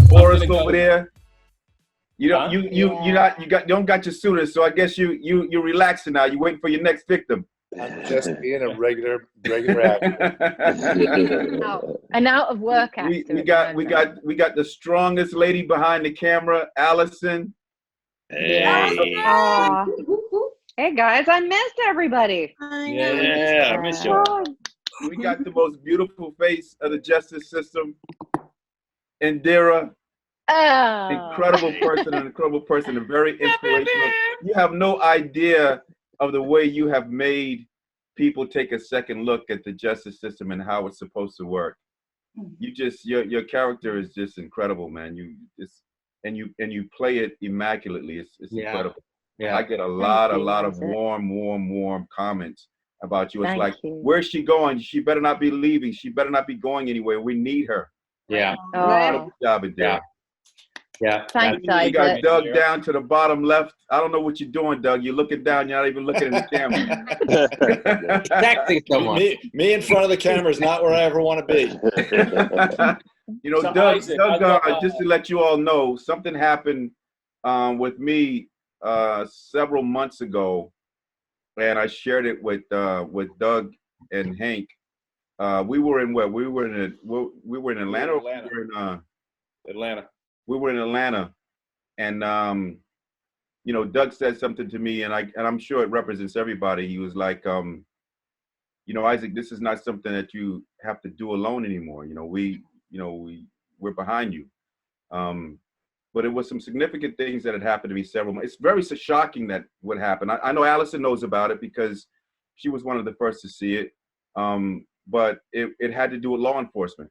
Forrest over there. You don't don't got your suitors, so I guess you're relaxing now. You're waiting for your next victim. I'm just being a regular actor. No, an out of work actor. we got the strongest lady behind the camera, Allison. Hey. Hey guys, I missed everybody. Yeah, I miss you. We got the most beautiful face of the justice system, Indira. Incredible person, and very inspirational. You have no idea of the way you have made people take a second look at the justice system and how it's supposed to work. You just your character is just incredible, man. You play it immaculately. It's incredible. Yeah. I get a lot of warm comments about you. It's like, where's she going? She better not be leaving. She better not be going anywhere. We need her. Yeah. Good job, Indira. Yeah. Thanks, You got Doug down to the bottom left. I don't know what you're doing, Doug. You're looking down. You're not even looking in the camera. Texting someone. Me in front of the camera is not where I ever want to be. You know, Doug, just to let you all know, something happened with me several months ago, and I shared it with Doug and Hank. We were in Atlanta. We were in Atlanta. We were in Atlanta, and you know, Doug said something to me, and I'm sure it represents everybody. He was like, you know, Isaac, this is not something that you have to do alone anymore. You know, we're behind you. But it was some significant things that had happened to me several months. It's very shocking that what happened. I know Allison knows about it because she was one of the first to see it. But it had to do with law enforcement,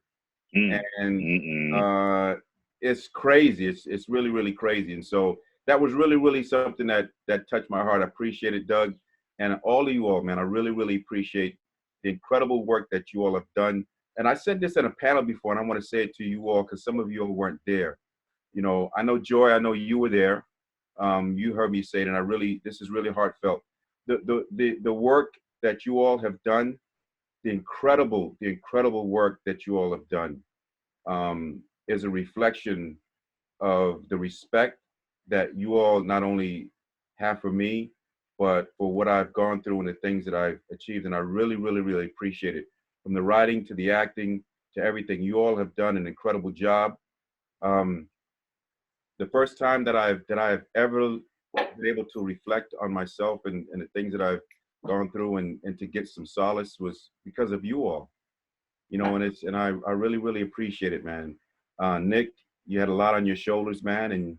and it's crazy. It's really, really crazy. And so that was really, really something that touched my heart. I appreciate it, Doug, and all of you all, man. I really, really appreciate the incredible work that you all have done. And I said this in a panel before, and I want to say it to you all because some of you all weren't there. You know, I know Joy, I know you were there. You heard me say it, and this is really heartfelt. The work that you all have done, the incredible work that you all have done, is a reflection of the respect that you all not only have for me, but for what I've gone through and the things that I've achieved. And I really, really, really appreciate it. From the writing to the acting to everything, you all have done an incredible job. The first time that I've ever been able to reflect on myself and the things that I've gone through and to get some solace was because of you all. You know, and I really, really appreciate it, man. Nick, you had a lot on your shoulders, man, and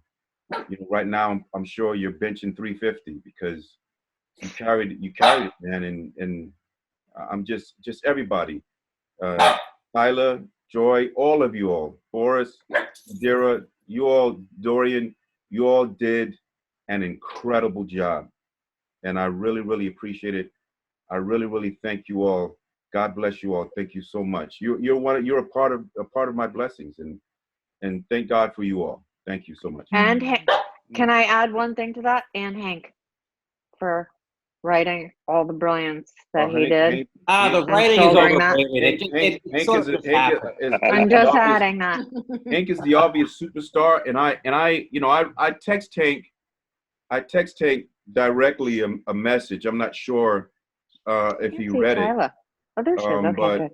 you know, right now I'm sure you're benching 350 because you carried it, man, and I'm just everybody, Tyler, Joy, all of you all, Forrest, Indira, you all, Dorian, you all did an incredible job, and I really, really appreciate it. I really, really thank you all. God bless you all. Thank you so much. You're a part of my blessings, and thank God for you all. Thank you so much. And can I add one thing to that? And Hank for writing all the brilliance that he did. The writing is overrated. I'm just adding that. Hank is the obvious superstar, and I text Hank. I text Hank directly a message. I'm not sure if he read it. Oh, there she is. Okay, but good.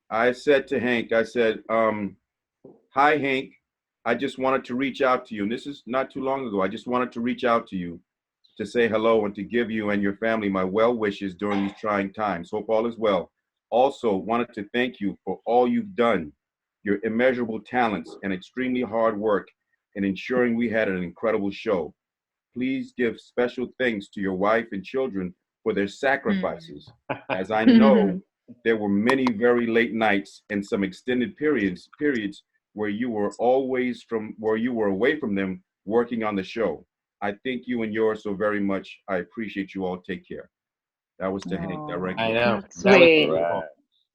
I said to Hank, I said, hi, Hank. I just wanted to reach out to you. And this is not too long ago. I just wanted to reach out to you to say hello and to give you and your family my well wishes during these trying times. Hope all is well. Also wanted to thank you for all you've done, your immeasurable talents and extremely hard work in ensuring we had an incredible show. Please give special thanks to your wife and children for their sacrifices, as I know there were many very late nights and some extended periods where you were away from them working on the show. I thank you and yours so very much. I appreciate you all. Take care. That was to Hank directly. I know. Sweet.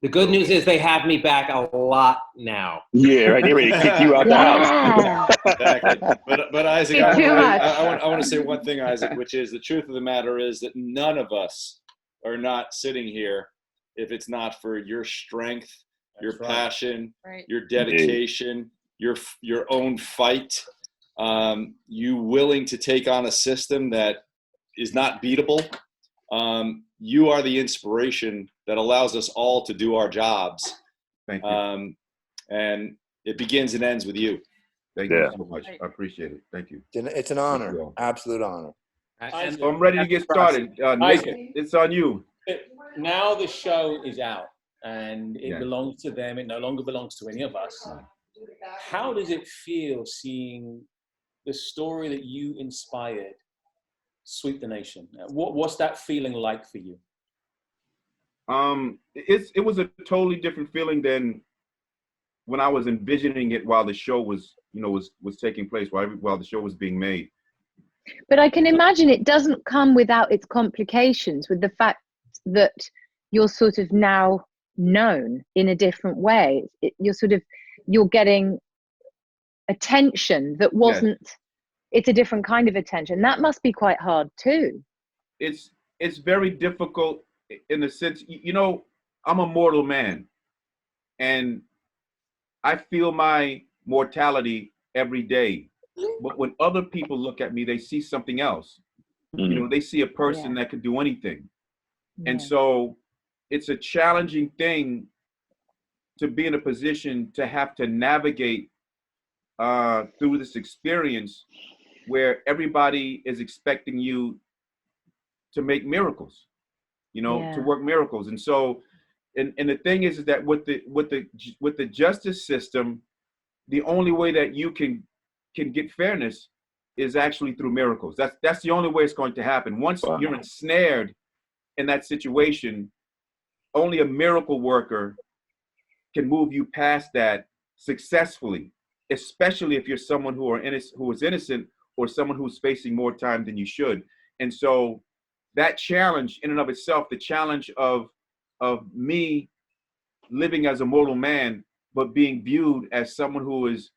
The good news is they have me back a lot now. Yeah, right. They're ready to kick you out the house. Exactly. But Isaac, I want to say one thing, Isaac, which is the truth of the matter is that none of us are not sitting here if it's not for your strength your That's right. passion, Right. your dedication, your own fight, you willing to take on a system that is not beatable. You are the inspiration that allows us all to do our jobs. Thank you. And it begins and ends with you. Thank you so much. I appreciate it. Thank you. It's an you honor, all. absolute honor. And So I'm ready to get started. Nick, Isaac. it's on you. now the show is out and it Yeah. belongs to them. It no longer belongs to any of us. How does it feel seeing the story that you inspired sweep the nation? What's that feeling like for you? It was a totally different feeling than when I was envisioning it while the show was taking place, while the show was being made. But I can imagine it doesn't come without its complications, with the fact that you're sort of now known in a different way. You're getting attention that wasn't, it's a different kind of attention. That must be quite hard too. It's very difficult in the sense, I'm a mortal man and I feel my mortality every day. But when other people look at me, they see something else. They see a person that could do anything. And so it's a challenging thing to be in a position to have to navigate through this experience where everybody is expecting you to make miracles, to work miracles. And so, and the thing is that with the justice system, the only way that you can get fairness is actually through miracles. That's the only way it's going to happen. Once you're ensnared in that situation, only a miracle worker can move you past that successfully, especially if you're someone who is innocent or someone who's facing more time than you should. And so that challenge in and of itself, the challenge of me living as a mortal man, but being viewed as someone who is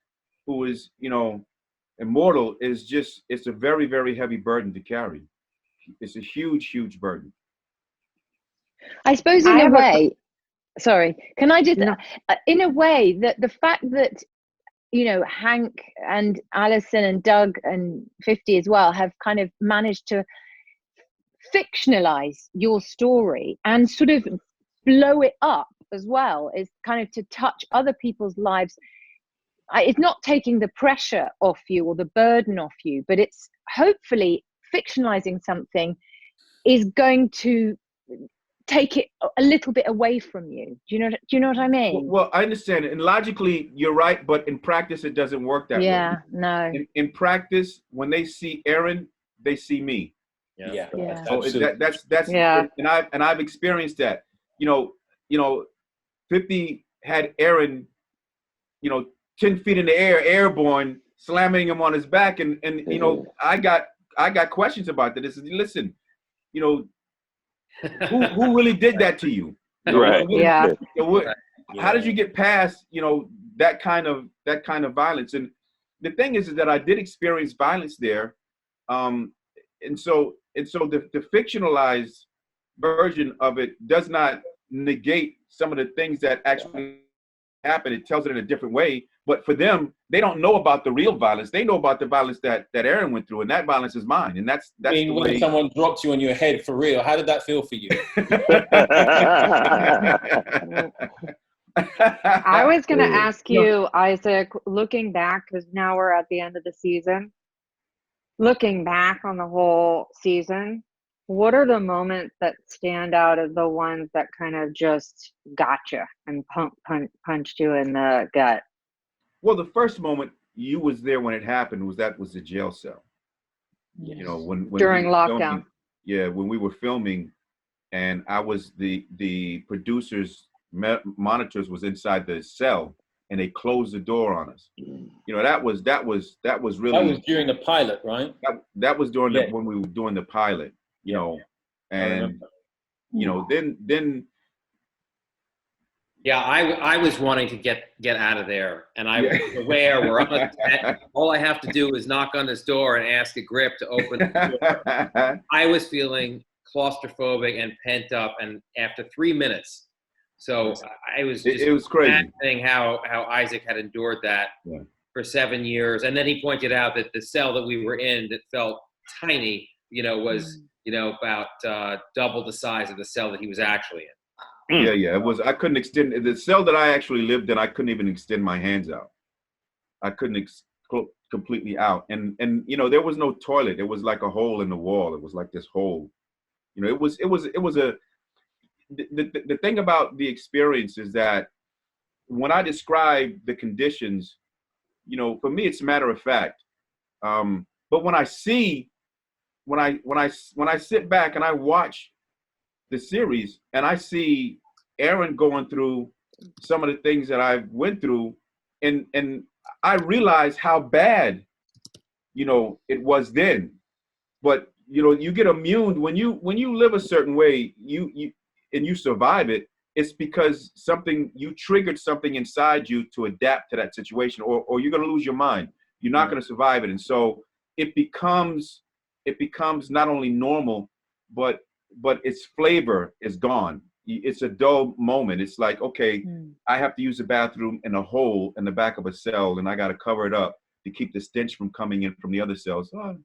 immortal, it's a very, very heavy burden to carry. It's a huge, huge burden. I suppose in a way, sorry, can I just, in a way that the fact that, Hank and Alison and Doug and 50 as well have kind of managed to fictionalize your story and sort of blow it up as well, is kind of to touch other people's lives. It's not taking the pressure off you or the burden off you, but it's hopefully fictionalizing something is going to take it a little bit away from you. Do you know what I mean? Well, I understand it. And logically, you're right, but in practice, it doesn't work that way. Yeah, no. In practice, when they see Aaron, they see me. Yeah. So that's and I've experienced that. 50 had Aaron, 10 feet in the air, airborne, slamming him on his back, and I got questions about that. I said, listen, who really did that to you? Right. How did you get past that kind of violence? And the thing is that I did experience violence there, and so the fictionalized version of it does not negate some of the things that actually happen. It tells it in a different way. But for them, they don't know about the real violence. They know about the violence that Aaron went through, and that violence is mine. And that's I mean, when someone dropped you on your head for real, how did that feel for you? I was going to ask you, Isaac, looking back, because now we're at the end of the season, looking back on the whole season, what are the moments that stand out as the ones that kind of just got you and punched you in the gut? Well, the first moment you was there when it happened was the jail cell. Yes. When during we were lockdown. Filming, when we were filming, and I was the producers' monitors was inside the cell, and they closed the door on us. That was really. That was during the pilot, right? That was during when we were doing the pilot. And then. Yeah, I was wanting to get out of there, and I was aware we're on a set. All I have to do is knock on this door and ask a grip to open the door. I was feeling claustrophobic and pent up, and after 3 minutes, So I was It, just it was crazy. imagining how Isaac had endured that Yeah. for 7 years. And then he pointed out that the cell that we were in that felt tiny, was, about double the size of the cell that he was actually in. Yeah. It was. I couldn't extend the cell that I actually lived in. I couldn't even extend my hands out. I couldn't completely out. And there was no toilet. It was like a hole in the wall. It was like this hole. It was a. The thing about the experience is that when I describe the conditions, for me it's matter of fact. But when I sit back and I watch the series and I see Aaron going through some of the things that I went through, and I realize how bad, it was then. But you get immune when you live a certain way, and you survive it. It's because you triggered something inside you to adapt to that situation, or you're going to lose your mind. You're not going to survive it. And so it becomes not only normal, but its flavor is gone. It's a dull moment. It's like, okay, I have to use the bathroom in a hole in the back of a cell, and I got to cover it up to keep the stench from coming in from the other cells. Oh,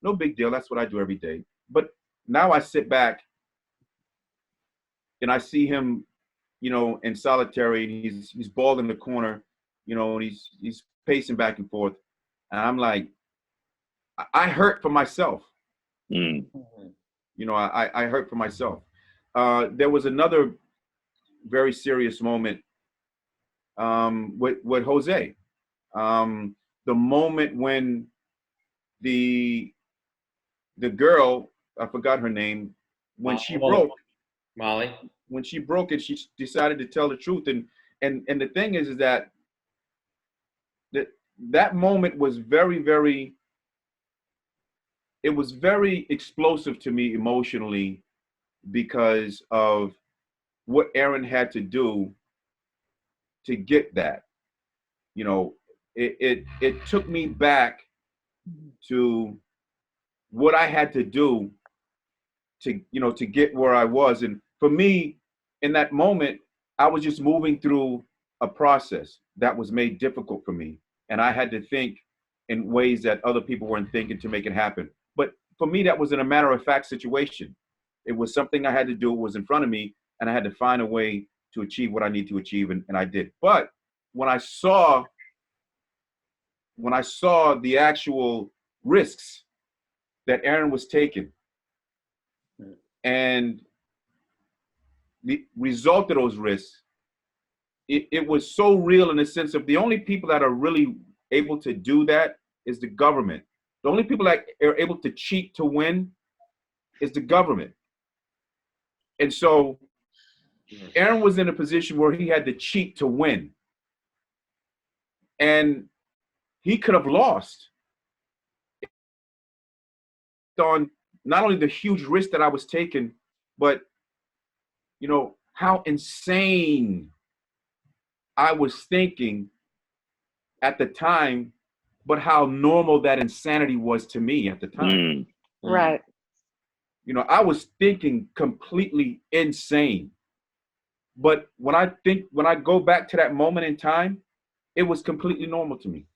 no big deal. That's what I do every day. But now I sit back and I see him, in solitary, and he's balled in the corner, and he's pacing back and forth. And I'm like, I hurt for myself. I hurt for myself. There was another very serious moment with Jose. The moment when the girl, I forgot her name, when she broke. Molly. When she broke it, she decided to tell the truth. And the thing is that that moment was very, very, it was very explosive to me emotionally because of what Aaron had to do to get that. It took me back to what I had to do to get where I was. And for me, in that moment, I was just moving through a process that was made difficult for me. And I had to think in ways that other people weren't thinking to make it happen. But for me, that was in a matter of fact situation. It was something I had to do, it was in front of me, and I had to find a way to achieve what I need to achieve, and I did. But when I saw the actual risks that Aaron was taking, and the result of those risks, it was so real in the sense of the only people that are really able to do that is the government. The only people that are able to cheat to win is the government. And so Aaron was in a position where he had to cheat to win. And he could have lost on not only the huge risk that I was taking, but how insane I was thinking at the time, but how normal that insanity was to me at the time. Right. I was thinking completely insane. But when I go back to that moment in time, it was completely normal to me.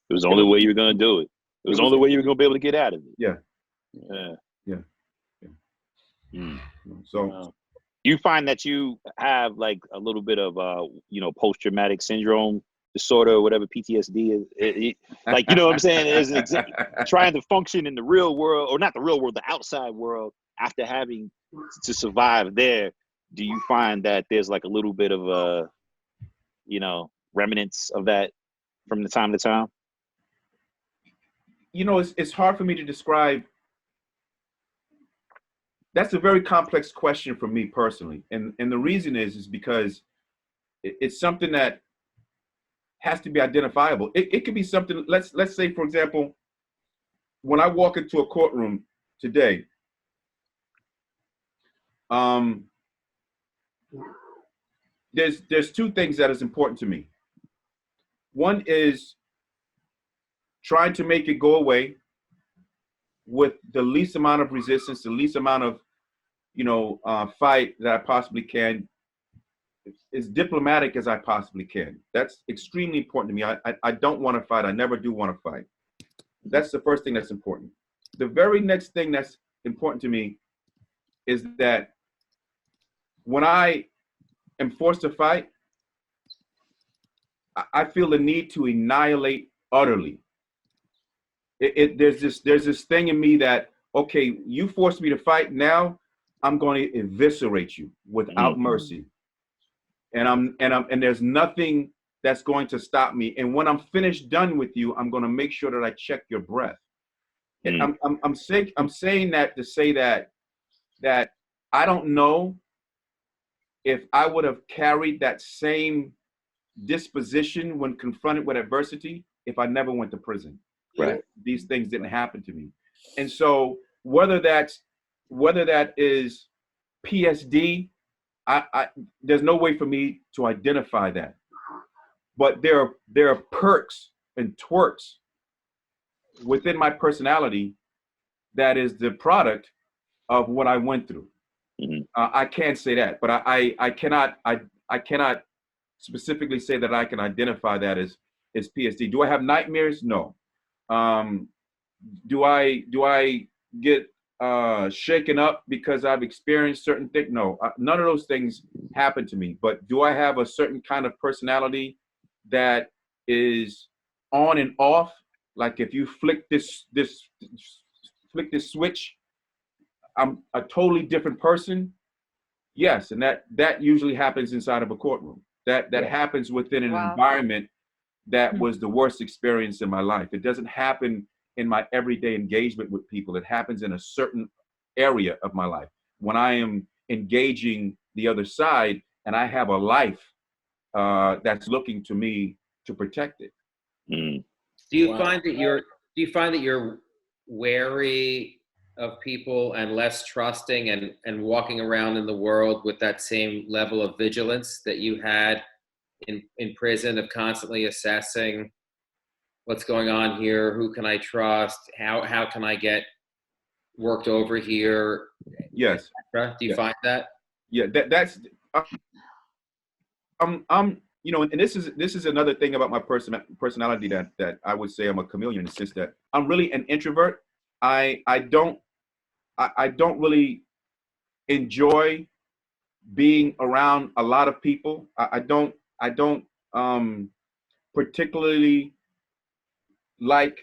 It was the only way you were going to do it. It was the only way you were going to be able to get out of it. Yeah. So wow. You find that you have like a little bit of post-traumatic syndrome disorder or whatever, PTSD is, like, you know what I'm saying, is trying to function in the real world, or not the real world, the outside world, after having to survive there. Do you find that there's like a little bit of remnants of that from the time to time? It's hard for me to describe. That's a very complex question for me personally. And the reason is because it's something that has to be identifiable. It could be something, let's say, for example, when I walk into a courtroom today, there's two things that is important to me. One is trying to make it go away with the least amount of resistance, the least amount of, fight that I possibly can. as diplomatic as I possibly can. That's extremely important to me. I don't want to fight. I never do want to fight. That's the first thing that's important. The very next thing that's important to me is that when I am forced to fight, I feel the need to annihilate utterly. There's this thing in me that, okay, you forced me to fight. Now I'm going to eviscerate you without mercy. And there's nothing that's going to stop me. And when I'm finished done with you, I'm going to make sure that I check your breath. And I'm saying that to say that I don't know if I would have carried that same disposition when confronted with adversity if I never went to prison. Right. These things didn't happen to me. And so whether that is PSD, there's no way for me to identify that. But there are perks and twerks within my personality that is the product of what I went through. I can't say that, but I cannot specifically say that I can identify that as PSD. Do I have nightmares? No. Do I get shaken up because I've experienced certain things? No. None of those things happen to me. But do I have a certain kind of personality that is on and off? Like if you flick this switch, I'm a totally different person. Yes, and that usually happens inside of a courtroom. That happens within an environment that was the worst experience in my life. It doesn't happen in my everyday engagement with people. It happens in a certain area of my life when I am engaging the other side and I have a life that's looking to me to protect it. Do you find that you're wary of people and less trusting and walking around in the world with that same level of vigilance that you had in prison, of constantly assessing what's going on here, who can I trust, how can I get worked over here? Yes. Do you find that? Yeah, that's you know, and this is another thing about my personality that I would say I'm a chameleon in the sense that I'm really an introvert. I don't really enjoy being around a lot of people. I don't particularly like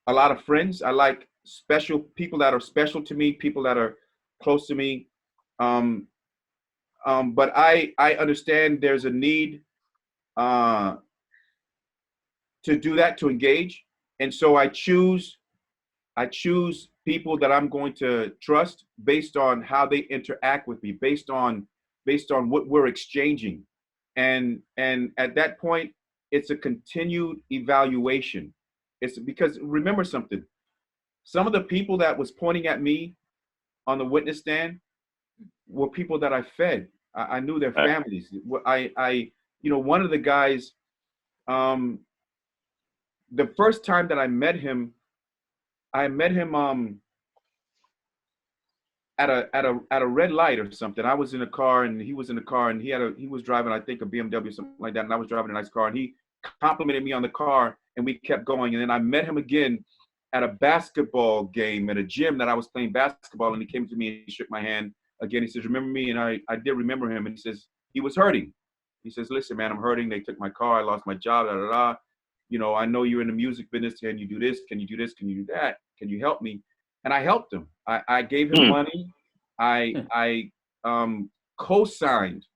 a lot of friends. I like special people that are special to me, people that are close to me. But I understand there's a need to do that, to engage. And so I choose people that I'm going to trust based on how they interact with me, based on what we're exchanging. And at that point, it's a continued evaluation. It's because remember something, some of the people that was pointing at me on the witness stand were people that I fed. I knew their families. You know, one of the guys, the first time that I met him at a red light or something. I was in a car and he was in a car and he was driving, I think, a BMW or something like that, and I was driving a nice car, and he complimented me on the car and we kept going. And then I met him again at a basketball game at a gym that I was playing basketball, and he came to me and shook my hand again. He says, "Remember me?" And I did remember him, and he says he was hurting. He says, "Listen, man, I'm hurting. They took my car. I lost my job. Da da da. You know, I know you're in the music business. Can you do this? Can you do this? Can you do that? Can you help me?" And I helped him. I gave him money. I co-signed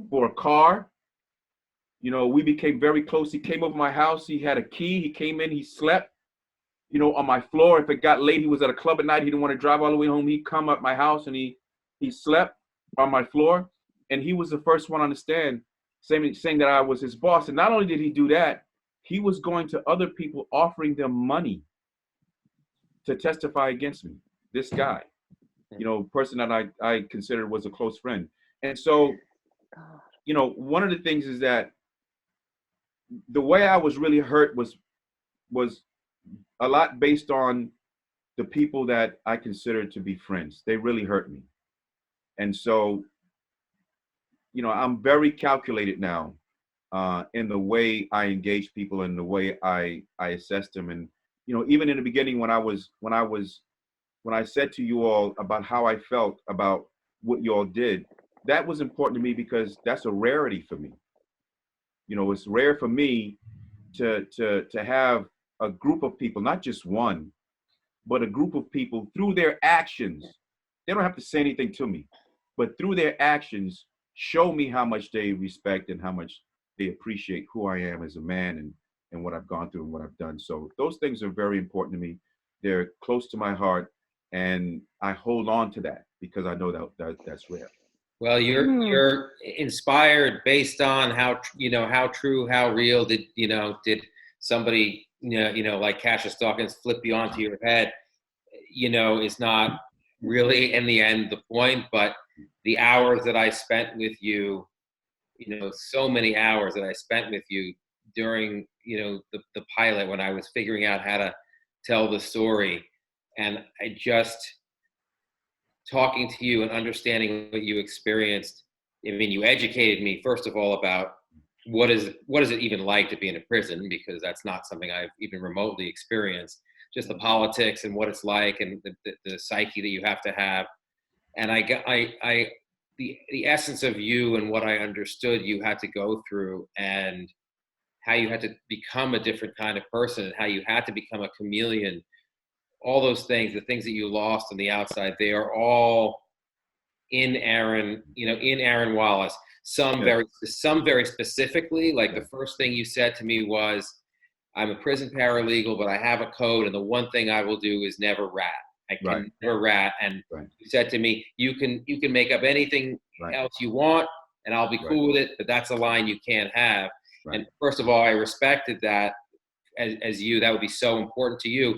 for a car. You know, we became very close. He came over my house. He had a key. He came in. He slept, you know, on my floor. If it got late, he was at a club at night. He didn't want to drive all the way home. He'd come up my house and he slept on my floor. And he was the first one on the stand saying that I was his boss. And not only did he do that, he was going to other people offering them money to testify against me. This guy, you know, person that I considered was a close friend. And so, you know, one of the things is that the way I was really hurt was a lot based on the people that I considered to be friends. They really hurt me. And so I'm very calculated now in the way I engage people and the way I assess them. And, even in the beginning when I said to you all about how I felt about what you all did, that was important to me because that's a rarity for me. It's rare for me to have a group of people, not just one, but a group of people through their actions. They don't have to say anything to me, but through their actions, show me how much they respect and how much they appreciate who I am as a man and what I've gone through and what I've done. So those things are very important to me. They're close to my heart, and I hold on to that because I know that's rare. Well, you're inspired based on how true, how real did somebody like Cassius Dawkins flip you onto your head, is not really in the end the point, but the hours that I spent with you, so many hours that I spent with you during the pilot when I was figuring out how to tell the story, and I just talking to you and understanding what you experienced. I mean, you educated me first of all about what is it even like to be in a prison, because that's not something I've even remotely experienced. Just the politics and what it's like, and the psyche that you have to have. And the essence of you and what I understood you had to go through, and how you had to become a different kind of person, and how you had to become a chameleon. All those things, the things that you lost on the outside, they are all in Aaron Wallace. Some very specifically, like the first thing you said to me was, I'm a prison paralegal, but I have a code, and the one thing I will do is never rat. I can never rat. And you said to me, you can make up anything else you want, and I'll be cool with it, but that's a line you can't have. And first of all, I respected that as you. That would be so important to you.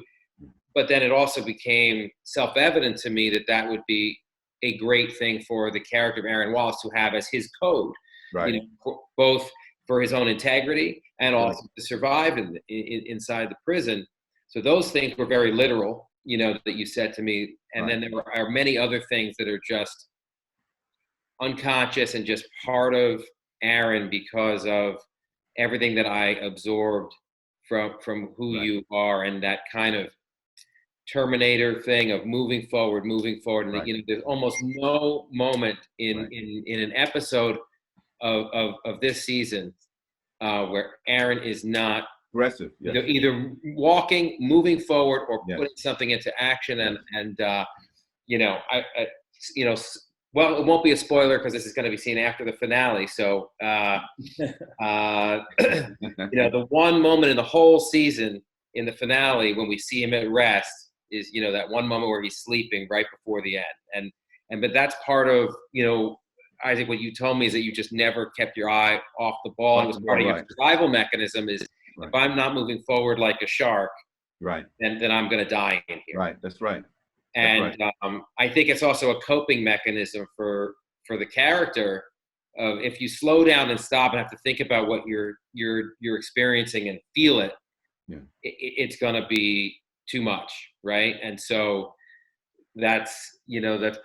But then it also became self-evident to me that would be a great thing for the character of Aaron Wallace to have as his code, both for his own integrity and also to survive inside the prison. So those things were very literal, that you said to me. And then there are many other things that are just unconscious and just part of Aaron because of everything that I absorbed from who you are, and that kind of Terminator thing of moving forward. And there's almost no moment in an episode of this season where Aaron is not aggressive, either moving forward, or putting something into action. Well, it won't be a spoiler because this is going to be seen after the finale. So, the one moment in the whole season in the finale when we see him at rest is, that one moment where he's sleeping right before the end. But that's part of, I think what you told me is that you just never kept your eye off the ball. It was part of your survival mechanism is if I'm not moving forward like a shark, then I'm going to die in here. Right. That's right. And I think it's also a coping mechanism for the character of, if you slow down and stop and have to think about what you're experiencing and feel it, it's going to be too much, right? And so that's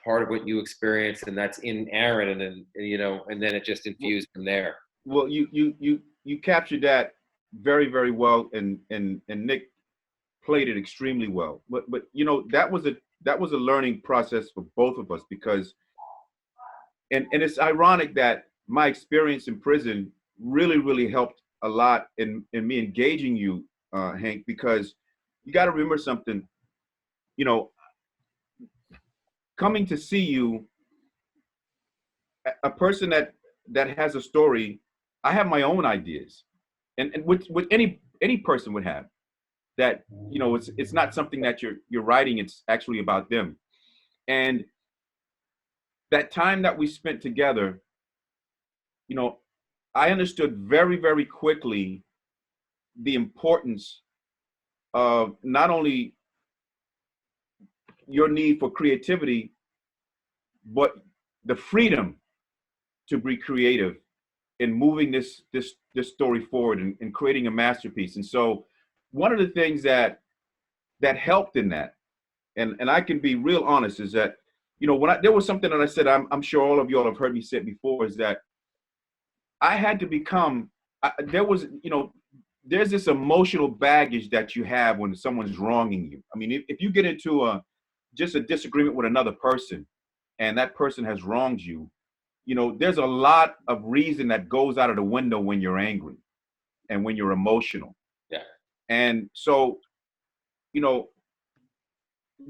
part of what you experience, and that's in Aaron, and then and then it just infused from there. Well, you captured that very, very well, and Nick played it extremely well. But that was a learning process for both of us, because and it's ironic that my experience in prison really, really helped a lot in me engaging you, Hank, because you got to remember something. Coming to see you, a person that has a story, I have my own ideas, and with any person would have that. It's not something that you're writing. It's actually about them, and that time that we spent together, I understood very, very quickly the importance of not only your need for creativity, but the freedom to be creative in moving this story forward and creating a masterpiece. And so one of the things that helped in that, and I can be real honest, is that, when there was something that I said, I'm sure all of y'all have heard me say it before, is that I had to become, there was, you know, there's this emotional baggage that you have when someone's wronging you. I mean, if you get into just a disagreement with another person and that person has wronged you, you know, there's a lot of reason that goes out of the window when you're angry and when you're emotional. Yeah. And so, you know,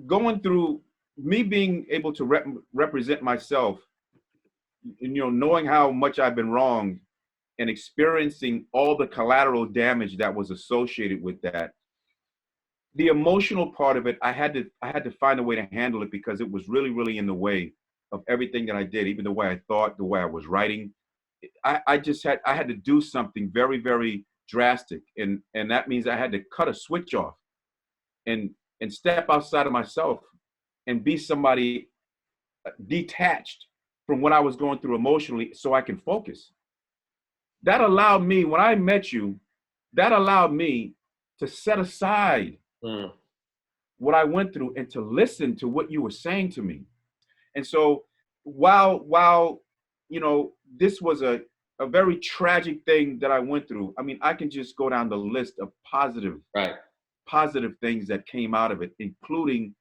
going through me being able to represent myself, you know, knowing how much I've been wronged and experiencing all the collateral damage that was associated with that, the emotional part of it, I had to find a way to handle it because it was really, really in the way of everything that I did, even the way I thought, the way I was writing. I had to do something very, very drastic. And that means I had to cut a switch off and step outside of myself and be somebody detached from what I was going through emotionally so I can focus. That allowed me, when I met you, that allowed me to set aside what I went through and to listen to what you were saying to me. And so while you know, this was a very tragic thing that I went through, I mean, I can just go down the list of positive things that came out of it, including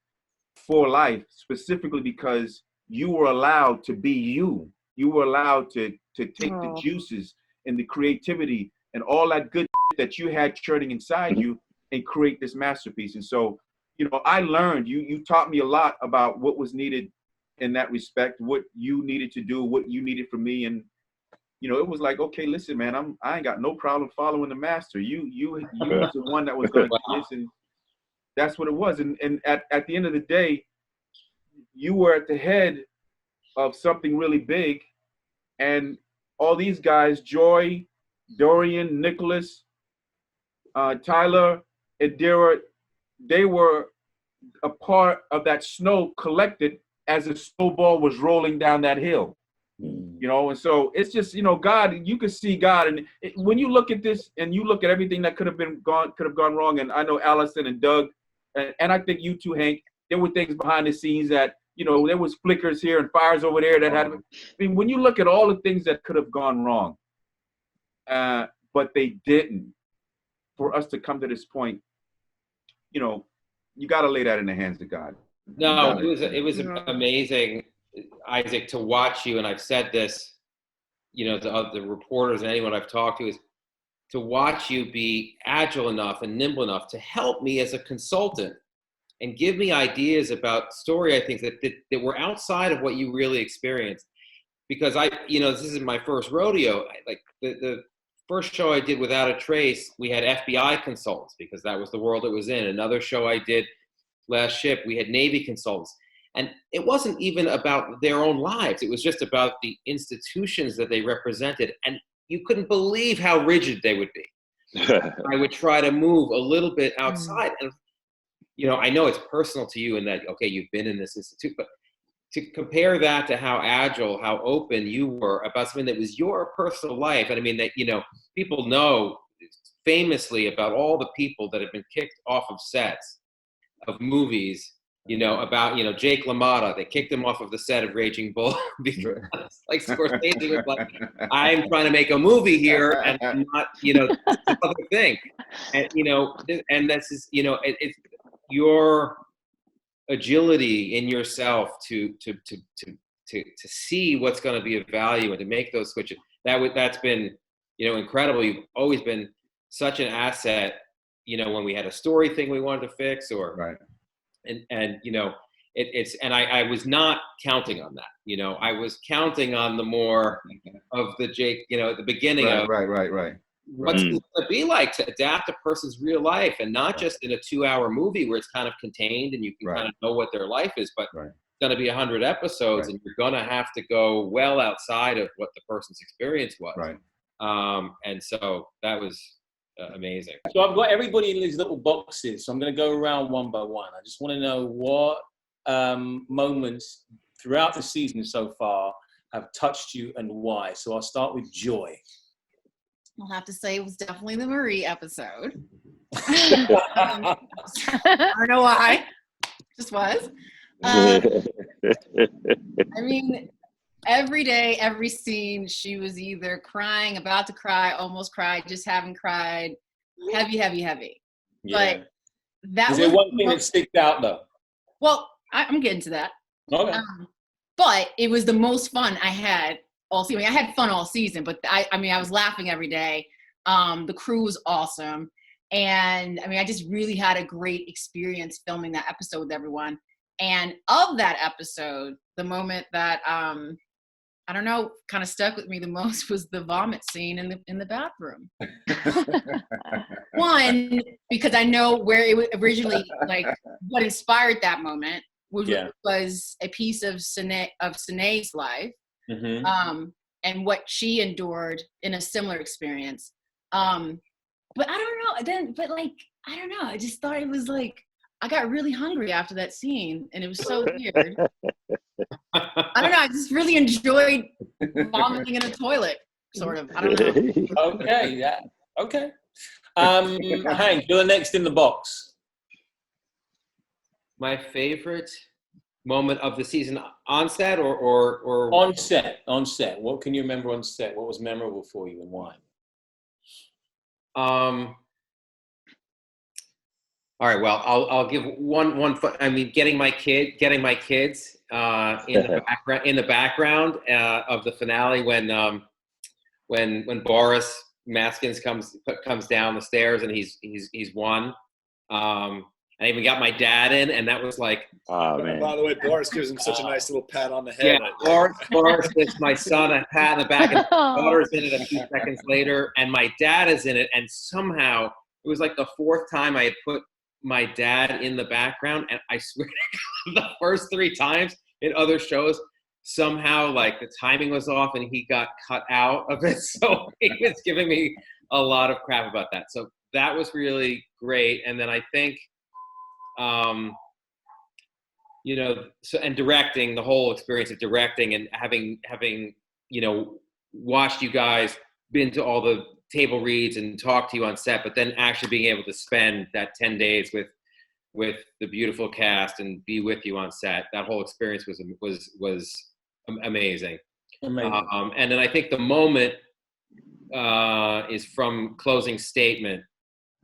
For Life, specifically because you were allowed to be you. You were allowed to take the juices and the creativity and all that good that you had churning inside you and create this masterpiece. And so, you know, I learned, you taught me a lot about what was needed in that respect, what you needed to do, what you needed from me. And, you know, it was like, okay, listen, man, I ain't got no problem following the master. You was the one that was going to do this, and that's what it was. And at the end of the day, you were at the head of something really big, and all these guys, Joy, Dorian, Nicholas, Tyler, Adira, they were a part of that snow collected as the snowball was rolling down that hill. You know, and so it's just, you know, God, you could see God. And when you look at this and you look at everything that could have gone wrong, and I know Allison and Doug, and I think you too, Hank, there were things behind the scenes that, you know, there was flickers here and fires over there that had, I mean, when you look at all the things that could have gone wrong, but they didn't, for us to come to this point, you know, you got to lay that in the hands of God. No, it was amazing, Isaac, to watch you. And I've said this, you know, to the reporters and anyone I've talked to, is to watch you be agile enough and nimble enough to help me as a consultant and give me ideas about story, I think, that were outside of what you really experienced. Because you know, this isn't my first rodeo. Like the first show I did, Without a Trace, we had FBI consultants because that was the world it was in. Another show I did, Last Ship, we had Navy consultants. And it wasn't even about their own lives. It was just about the institutions that they represented. And you couldn't believe how rigid they would be. I would try to move a little bit outside. And, you know, I know it's personal to you in that, okay, you've been in this institute, but to compare that to how agile, how open you were about something that was your personal life. And I mean, that, you know, people know famously about all the people that have been kicked off of sets of movies, you know, about, you know, Jake LaMotta, they kicked him off of the set of Raging Bull because, like, Scorsese was like, I'm trying to make a movie here and I'm not, you know, the other thing. And, you know, and this is, you know, it's your agility in yourself to see what's going to be of value and to make those switches. That's been, you know, incredible. You've always been such an asset, you know, when we had a story thing we wanted to fix, or right. And you know, I was not counting on that. You know, I was counting on the more of the Jake, you know, at the beginning of right. What's it going to be like to adapt a person's real life, and not just in a 2-hour movie where it's kind of contained and you can kind of know what their life is, but it's going to be 100 episodes and you're going to have to go well outside of what the person's experience was. Right. And so that was amazing. So I've got everybody in these little boxes. So I'm going to go around one by one. I just want to know what moments throughout the season so far have touched you and why. So I'll start with Joy. I'll have to say it was definitely the Marie episode. I don't know why. Just was. I mean, every day, every scene, she was either crying, about to cry, almost cried, just haven't cried, heavy, heavy, heavy. Yeah. But that Is was there one thing that sticks out though? well, I'm getting to that. Okay. But it was the most fun I had all season. I mean, I had fun all season, but I mean, I was laughing every day. The crew was awesome. And I mean, I just really had a great experience filming that episode with everyone. And of that episode, the moment that I don't know, kind of stuck with me the most was the vomit scene in the bathroom. One, because I know where it was originally, like what inspired that moment was a piece of Sinead's life, and what she endured in a similar experience. But I don't know. I don't know. I just thought it was like I got really hungry after that scene, and it was so weird. I don't know. I just really enjoyed vomiting in a toilet, sort of. I don't know. Okay, yeah. Okay. Hank, you're next in the box. My favorite moment of the season on set or On set. What can you remember on set? What was memorable for you and why? All right. Well, I'll give one. I mean, getting my kids in the background of the finale when Boris Maskins comes down the stairs and he's won. I even got my dad in, and that was like. Oh man! By the way, Boris gives him such a nice little pat on the head. Yeah, Boris gives my son a pat in the back, and my daughter's in it a few seconds later, and my dad is in it, and somehow it was like the fourth time I had put my dad in the background, and I swear to God, the first 3 times in other shows, somehow like the timing was off and he got cut out of it. So he was giving me a lot of crap about that. So that was really great. And then I think, so, and directing, the whole experience of directing and having, watched you guys, been to all the table reads and talk to you on set, but then actually being able to spend that 10 days with the beautiful cast and be with you on set. That whole experience was amazing. And then I think the moment is from Closing Statement,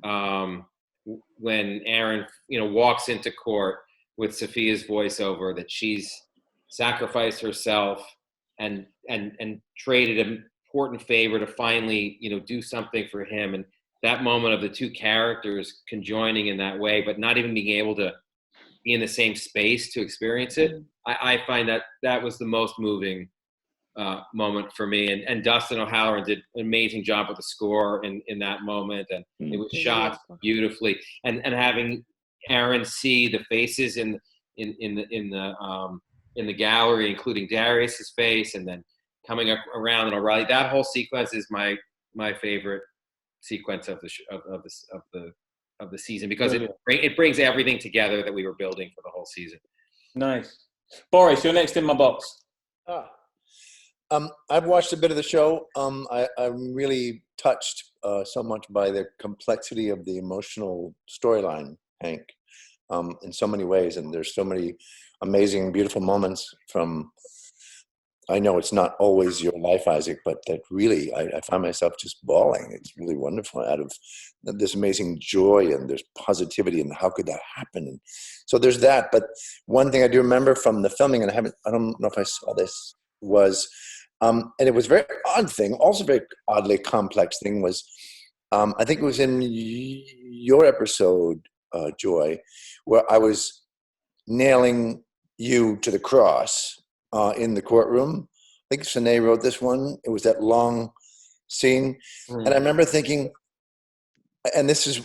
when Aaron, walks into court with Sophia's voiceover that she's sacrificed herself and traded an important favor to finally, do something for him. And that moment of the two characters conjoining in that way, but not even being able to be in the same space to experience it. I find that was the most moving moment for me. And Dustin O'Halloran did an amazing job with the score in that moment. And it was shot beautifully. And having Aaron see the faces in the gallery, including Darius's face, and then coming up around and O'Reilly, that whole sequence is my favorite sequence of the season, because it brings everything together that we were building for the whole season. Nice. Boris, you're next in my box. I've watched a bit of the show. I'm really touched so much by the complexity of the emotional storyline, Hank, in so many ways. And there's so many amazing, beautiful moments from, I know it's not always your life, Isaac, but that really, I find myself just bawling. It's really wonderful, out of this amazing joy, and there's positivity, and how could that happen? And so there's that. But one thing I do remember from the filming, and I don't know if I saw this, was, and it was a very odd thing, also very oddly complex thing, was, I think it was in your episode, Joy, where I was nailing you to the cross in the courtroom. I think Sinead wrote this one. It was that long scene. And I remember thinking, this is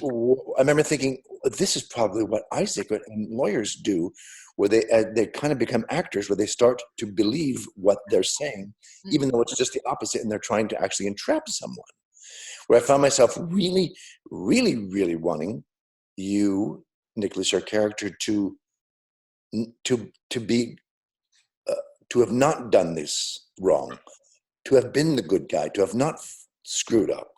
probably what Isaac and lawyers do, where they kind of become actors, where they start to believe what they're saying, even though it's just the opposite, and they're trying to actually entrap someone. Where I found myself really, really, really wanting you, Nicholas, your character, to be, to have not done this wrong, to have been the good guy, to have not screwed up.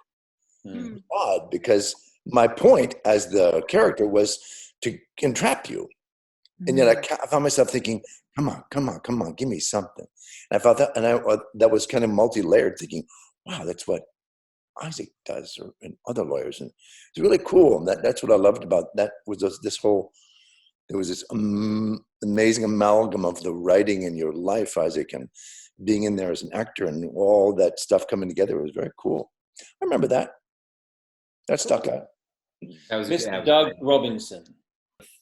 Odd, because my point as the character was to entrap you. And yet I found myself thinking, come on, give me something. And I felt that, and that was kind of multi-layered, thinking, wow, that's what Isaac does, and other lawyers. And it's really cool. And that's what I loved about that was this whole, there was this amazing amalgam of the writing in your life, Isaac, and being in there as an actor and all that stuff coming together. It was very cool. I remember that. That stuck out. That was Mr. Doug Robinson.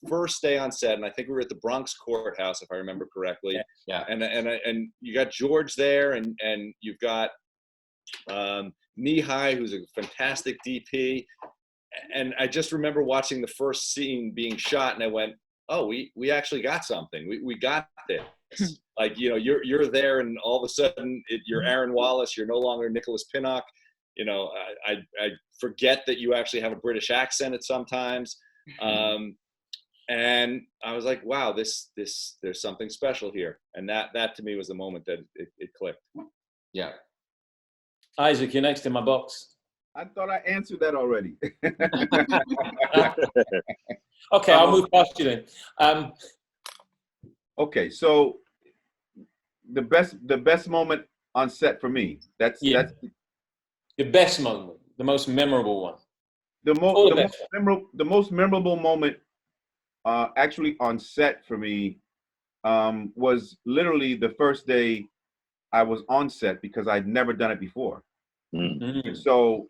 First day on set, and I think we were at the Bronx courthouse, if I remember correctly. Yeah. And you got George there, and you've got Mihai, who's a fantastic DP. And I just remember watching the first scene being shot, and I went, "Oh, we actually got something. We got this." Like, you know, you're there, and all of a sudden you're Aaron Wallace. You're no longer Nicholas Pinnock. You know, I forget that you actually have a British accent at sometimes. And I was like, wow, there's something special here. And that to me was the moment that it clicked. Yeah. Isaac, you're next in my box. I thought I answered that already. Okay, I'll move past you then. Okay, so the best moment on set for me. That's The best moment, the most memorable one. the most memorable moment. Actually on set for me was literally the first day I was on set, because I'd never done it before. And so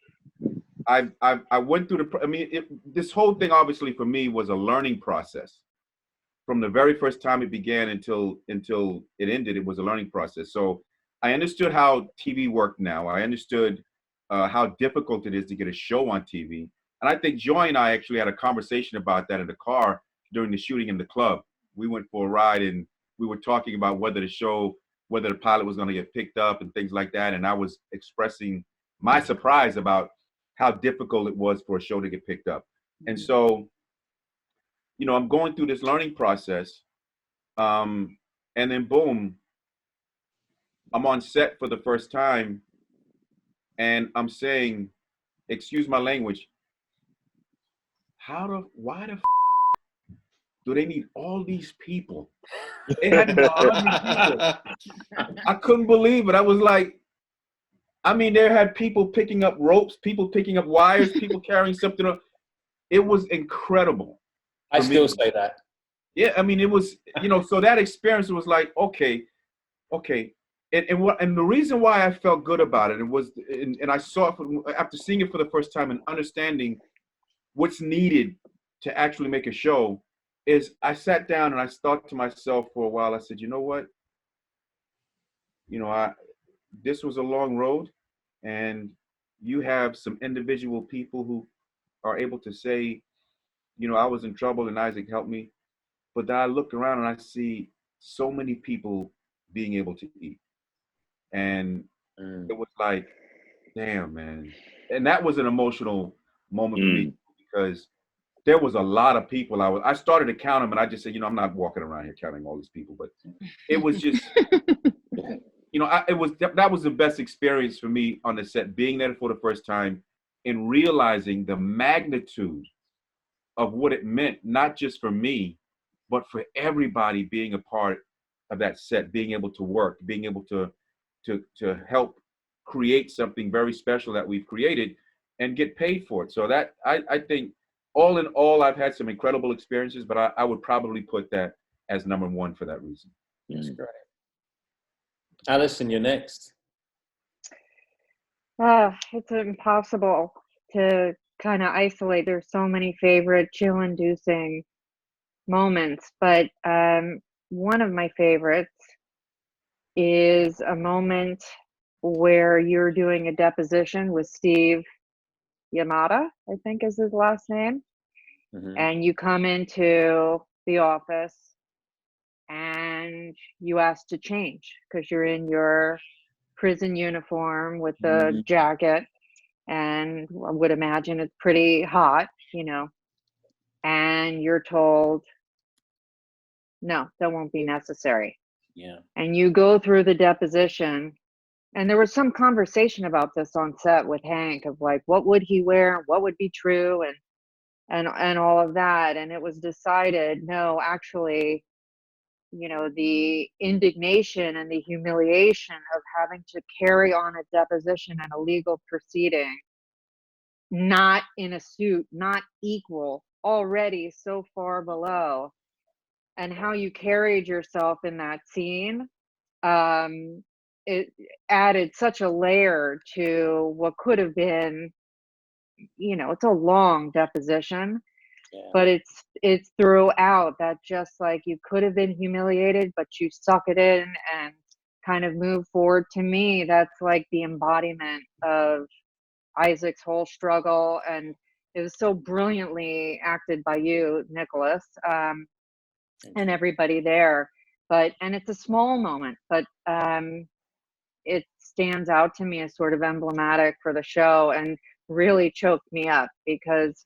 I went through this whole thing obviously for me was a learning process. From the very first time it began until it ended, it was a learning process. So I understood how TV worked now. I understood how difficult it is to get a show on TV. And I think Joy and I actually had a conversation about that in the car during the shooting in the club. We went for a ride and we were talking about whether the pilot was going to get picked up and things like that. And I was expressing my surprise about how difficult it was for a show to get picked up. And so, you know, I'm going through this learning process. And then boom, I'm on set for the first time. And I'm saying, excuse my language, why the do they need all these people? It had to be 100 people. I couldn't believe it. I was like, I mean, there had people picking up ropes, people picking up wires, people carrying something up. It was incredible. I still say that. Yeah, I mean, it was, you know, so that experience was like, okay. And the reason why I felt good about it, and I saw it after seeing it for the first time and understanding what's needed to actually make a show, is I sat down and I thought to myself for a while. I said, you know what? You know, this was a long road, and you have some individual people who are able to say, you know, I was in trouble and Isaac helped me. But then I look around and I see so many people being able to eat. And it was like, damn, man. And that was an emotional moment for me, because there was a lot of people. I started to count them, and I just said, you know, I'm not walking around here counting all these people, but it was just, you know, that was the best experience for me on the set, being there for the first time and realizing the magnitude of what it meant, not just for me, but for everybody being a part of that set, being able to work, being able to help create something very special that we've created and get paid for it. So that I think, all in all, I've had some incredible experiences, but I would probably put that as number one for that reason. That's great. Alison, you're next. It's impossible to kind of isolate. There's so many favorite chill-inducing moments, but one of my favorites is a moment where you're doing a deposition with Steve Yamada, I think is his last name. And you come into the office and you ask to change because you're in your prison uniform with the jacket, and I would imagine it's pretty hot, you know, and you're told, no, that won't be necessary. Yeah. And you go through the deposition, and there was some conversation about this on set with Hank of like, what would he wear? What would be true? And and all of that. And it was decided, no, actually, the indignation and the humiliation of having to carry on a deposition and a legal proceeding, not in a suit, not equal, already so far below, and how you carried yourself in that scene, it added such a layer to what could have been, it's a long deposition, but it's throughout that, just like, you could have been humiliated, but you suck it in and kind of move forward. To me, that's like the embodiment of Isaac's whole struggle, and it was so brilliantly acted by you, Nicholas, and everybody there. And it's a small moment, but it stands out to me as sort of emblematic for the show, and really choked me up, because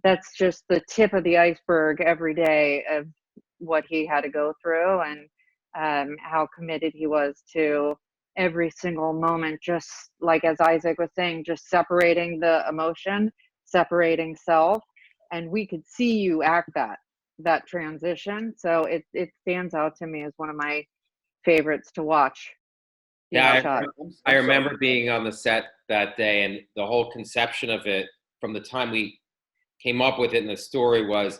that's just the tip of the iceberg every day of what he had to go through, and how committed he was to every single moment, just like, as Isaac was saying, just separating the emotion, separating self. And we could see you act that transition. So it stands out to me as one of my favorites to watch. Yeah, I remember being on the set that day, and the whole conception of it, from the time we came up with it, and the story was,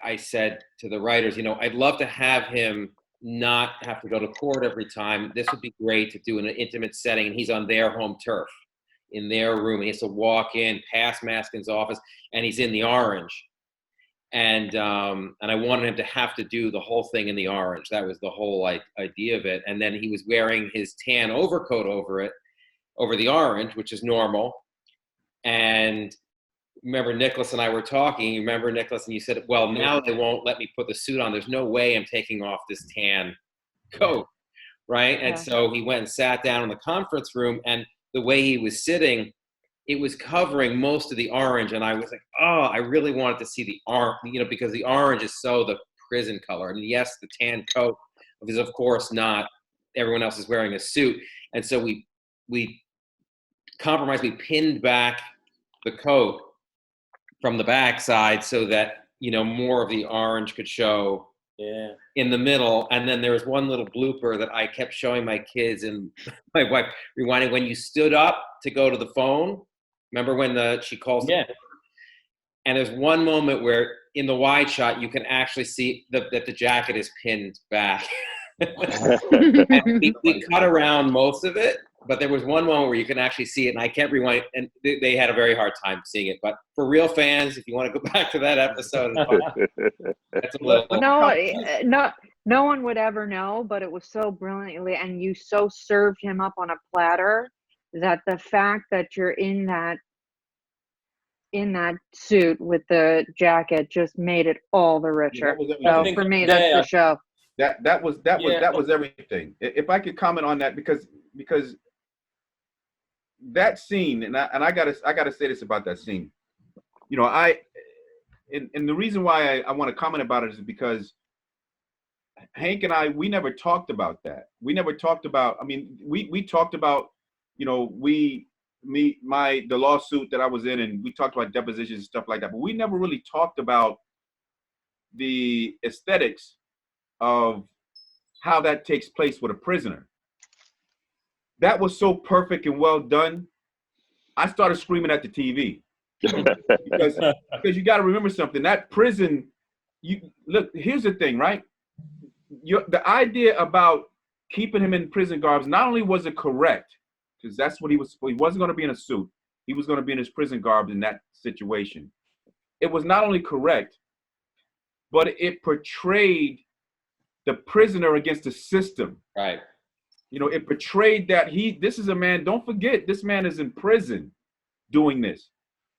I said to the writers, I'd love to have him not have to go to court every time. This would be great to do in an intimate setting, and he's on their home turf, in their room. He has to walk in, past Maskin's office, and he's in the orange. And I wanted him to have to do the whole thing in the orange. That was the whole idea of it. And then he was wearing his tan overcoat over it, over the orange, which is normal. And remember, Nicholas and I were talking. You remember, Nicholas, and you said, well, now they won't let me put the suit on. There's no way I'm taking off this tan coat, right? And so he went and sat down in the conference room, and the way he was sitting, it was covering most of the orange. And I was like, oh, I really wanted to see the orange, because the orange is so the prison color. And yes, the tan coat is, of course, not. Everyone else is wearing a suit. And so we compromised. We pinned back the coat from the backside so that, more of the orange could show in the middle. And then there was one little blooper that I kept showing my kids and my wife, rewinding, when you stood up to go to the phone. Remember when she calls? Yeah. And there's one moment where in the wide shot, you can actually see that the jacket is pinned back. And we cut around most of it, but there was one moment where you can actually see it, and I kept rewinding, and they had a very hard time seeing it. But for real fans, if you want to go back to that episode, that's a little. No one would ever know, but it was so brilliantly, and you so served him up on a platter, that the fact that you're in that suit with the jacket just made it all the richer. So for me, that's the show. That was everything. If I could comment on that, because that scene, and I gotta say this about that scene. And the reason why I want to comment about it is because Hank and we never talked about that. We never talked about. I mean, we talked about, the lawsuit that I was in, and we talked about depositions and stuff like that. But we never really talked about the aesthetics of how that takes place with a prisoner. That was so perfect and well done. I started screaming at the TV because you got to remember something. That prison, look. Here's the thing, right? The idea about keeping him in prison garbs, not only was it correct, because that's what he was. He wasn't going to be in a suit. He was going to be in his prison garbs in that situation. It was not only correct, but it portrayed the prisoner against the system. Right. It portrayed that this is a man. Don't forget, this man is in prison doing this.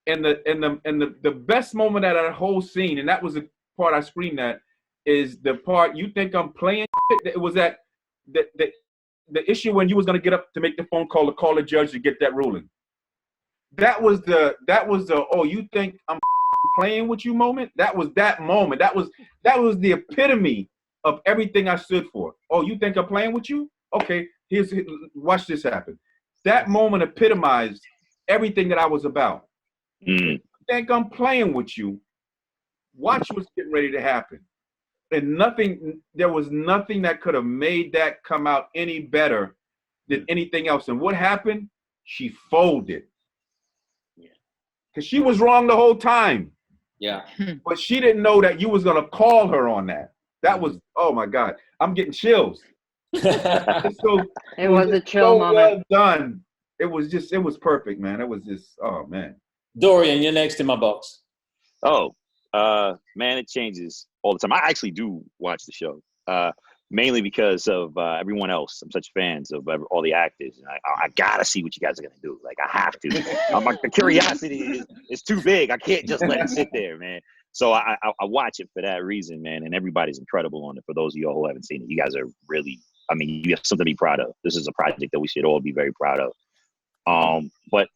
And the best moment out of that whole scene, and that was the part I screamed at, is the part, you think I'm playing? It was that the issue when you was gonna get up to make the phone call to call the judge to get that ruling. That was the oh, you think I'm playing with you moment? That was that moment. That was the epitome of everything I stood for. Oh, you think I'm playing with you? Okay, watch this happen. That moment epitomized everything that I was about. think I'm playing with you. Watch what's getting ready to happen. And there was nothing that could have made that come out any better than anything else. And what happened? She folded. Because she was wrong the whole time. Yeah. But she didn't know that you was going to call her on that. That was, oh my God, I'm getting chills. It was a chill moment. Well done. It was perfect, man. It was just, oh man. Dorian, you're next in my box. Oh, man, it changes all the time. I actually do watch the show, mainly because of everyone else. I'm such fans of all the actors. And I gotta see what you guys are gonna do. Like, I have to. The curiosity is too big. I can't just let it sit there, man. So I watch it for that reason, man. And everybody's incredible on it. For those of y'all who haven't seen it, you guys are really, I mean, you have something to be proud of. This is a project that we should all be very proud of. But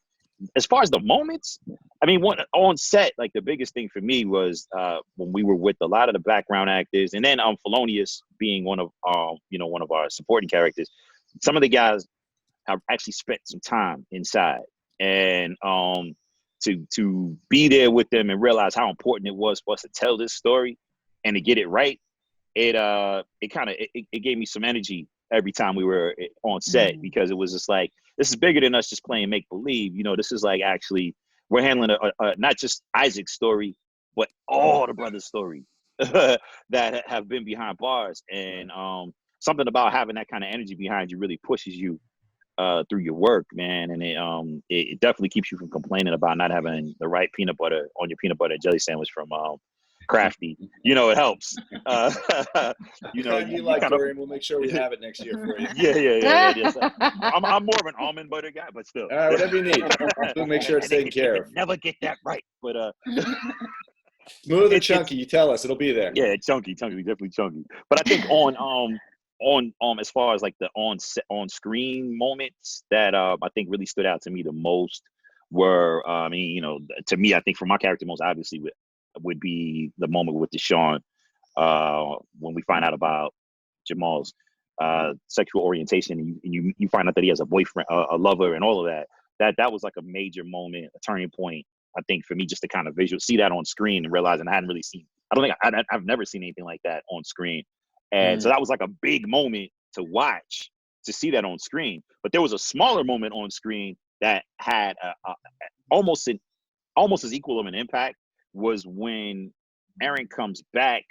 as far as the moments, I mean, on set, like the biggest thing for me was when we were with a lot of the background actors, and then Felonious being one of our supporting characters. Some of the guys have actually spent some time inside, and to be there with them and realize how important it was for us to tell this story and to get it right. It gave me some energy every time we were on set, because it was just like, this is bigger than us just playing make believe. You know, this is like, actually, we're handling not just Isaac's story, but all the brothers' story that have been behind bars. And something about having that kind of energy behind you really pushes you through your work, man. And it definitely keeps you from complaining about not having the right peanut butter on your peanut butter and jelly sandwich from Crafty. You know, it helps. You know, you like Dorian, we'll make sure we have it next year for you. Yeah. Yes. I'm more of an almond butter guy, but still. All right, whatever you need. We'll make sure it's taken care of. Never get that right, but smooth or chunky, you tell us, it'll be there. Yeah, chunky, definitely chunky. But I think on as far as like the on screen moments that I think really stood out to me the most were, to me, I think for my character most obviously would be the moment with Deshaun when we find out about Jamal's sexual orientation, and you find out that he has a boyfriend, a lover, and all of that. That was like a major moment, a turning point, I think, for me, just to kind of see that on screen and realizing I hadn't really seen. I've never seen anything like that on screen, and so that was like a big moment to watch, to see that on screen. But there was a smaller moment on screen that had almost as equal of an impact, was when Aaron comes back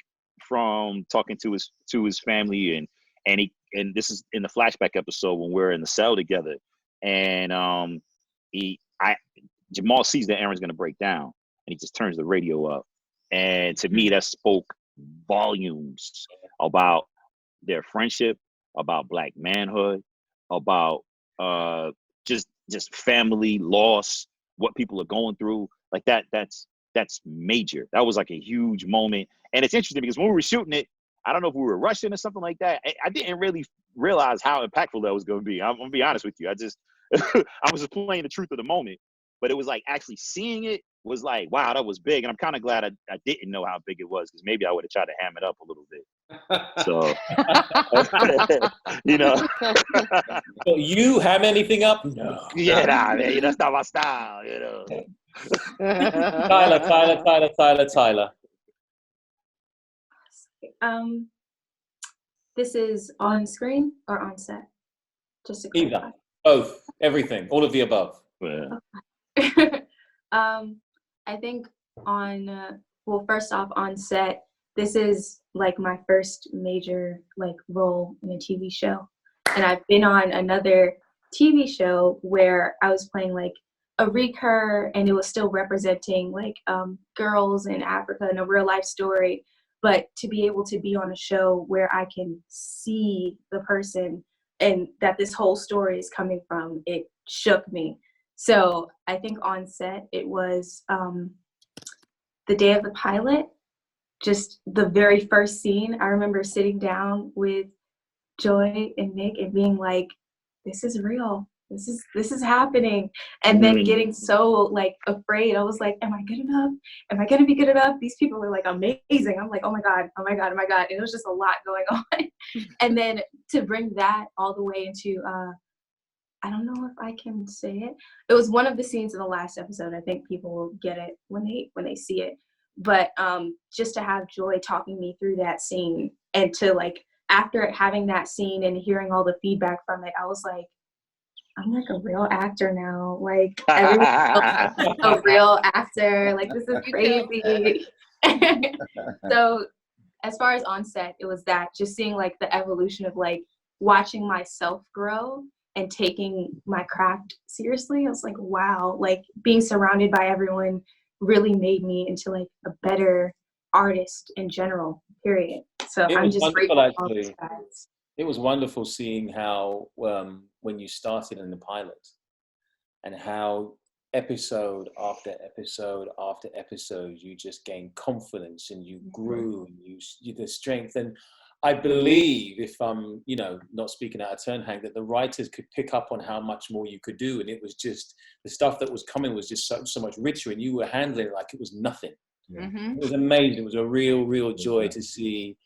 from talking to his family, and this is in the flashback episode when we're in the cell together, and Jamal sees that Aaron's gonna break down, and he just turns the radio up, and to me that spoke volumes about their friendship, about Black manhood, about just family loss, what people are going through, like that. That's major. That was like a huge moment. And it's interesting because when we were shooting it, I don't know if we were rushing or something like that. I didn't really realize how impactful that was going to be. I'm going to be honest with you. I was just playing the truth of the moment. But it was like actually seeing it was like, wow, that was big. And I'm kind of glad I didn't know how big it was, because maybe I would have tried to ham it up a little bit. So, you know. But you ham anything up? No. Yeah, man, that's not my style, you know. Tyler. This is on screen or on set? Just to clarify. Either. Both. Everything. All of the above. Yeah. I think first off, on set, this is like my first major role in a TV show. And I've been on another TV show where I was playing a recur, and it was still representing girls in Africa and a real life story. But to be able to be on a show where I can see the person and that this whole story is coming from, it shook me. So I think on set, it was the day of the pilot, just the very first scene. I remember sitting down with Joy and Nick and being like, this is real. This is happening. And then getting so afraid. I was like, am I good enough? Am I going to be good enough? These people are amazing. I'm like, oh my God. And it was just a lot going on. And then to bring that all the way into I don't know if I can say it. It was one of the scenes in the last episode. I think people will get it when they see it. But just to have Joy talking me through that scene, and to like after having that scene and hearing all the feedback from it, I was like, I'm like a real actor now. Like everyone else is a real actor. Like this is crazy. So as far as on set, it was that just seeing like the evolution of like watching myself grow and taking my craft seriously. I was like, wow, like being surrounded by everyone really made me into like a better artist in general, period. So It I'm was just wonderful, grateful for all actually. those guys. It was wonderful seeing how when you started in the pilot, and how episode after episode after episode you just gained confidence and you grew and you the strength. And I believe, if I'm not speaking out of turn, Hank, that the writers could pick up on how much more you could do, and it was just the stuff that was coming was just so much richer, and you were handling it like it was nothing. It was amazing. It was a real joy to see,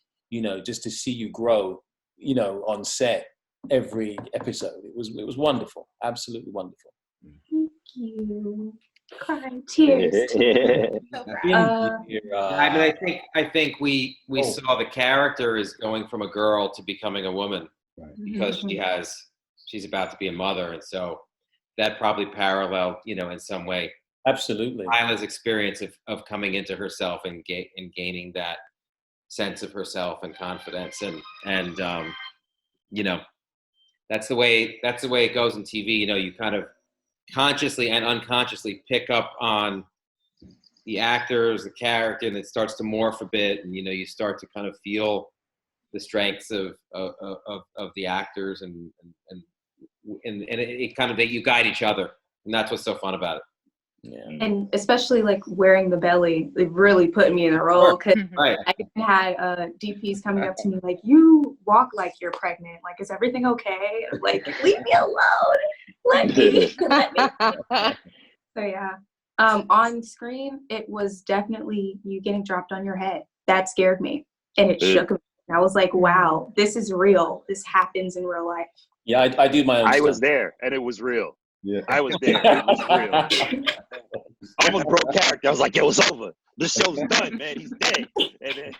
just to see you grow, on set every episode. It was wonderful, absolutely wonderful. Thank you. Crying tears. So proud. I mean, I think we saw the character is going from a girl to becoming a woman, because she's about to be a mother, and so that probably paralleled, in some way, Absolutely. Isla's experience of coming into herself and gaining that sense of herself and confidence, and that's the way it goes in TV. You kind of consciously and unconsciously pick up on the actors, the character, and it starts to morph a bit, and you start to kind of feel the strengths of the actors, and it kind of, that you guide each other, and that's what's so fun about it. Yeah. And especially like wearing the belly, it really put me in the role, because Right. I even had DPs coming up to me like, you walk like you're pregnant. Like, is everything okay? Like, leave me alone. Let me. So yeah. On screen, it was definitely you getting dropped on your head. That scared me, and it shook me. I was like, wow, this is real. This happens in real life. Yeah, I do my own I stuff. was there, and it was real. Yeah. I was there. It was real. I almost broke character. I was like, yo, it's over. The show's done, man. He's dead. And then,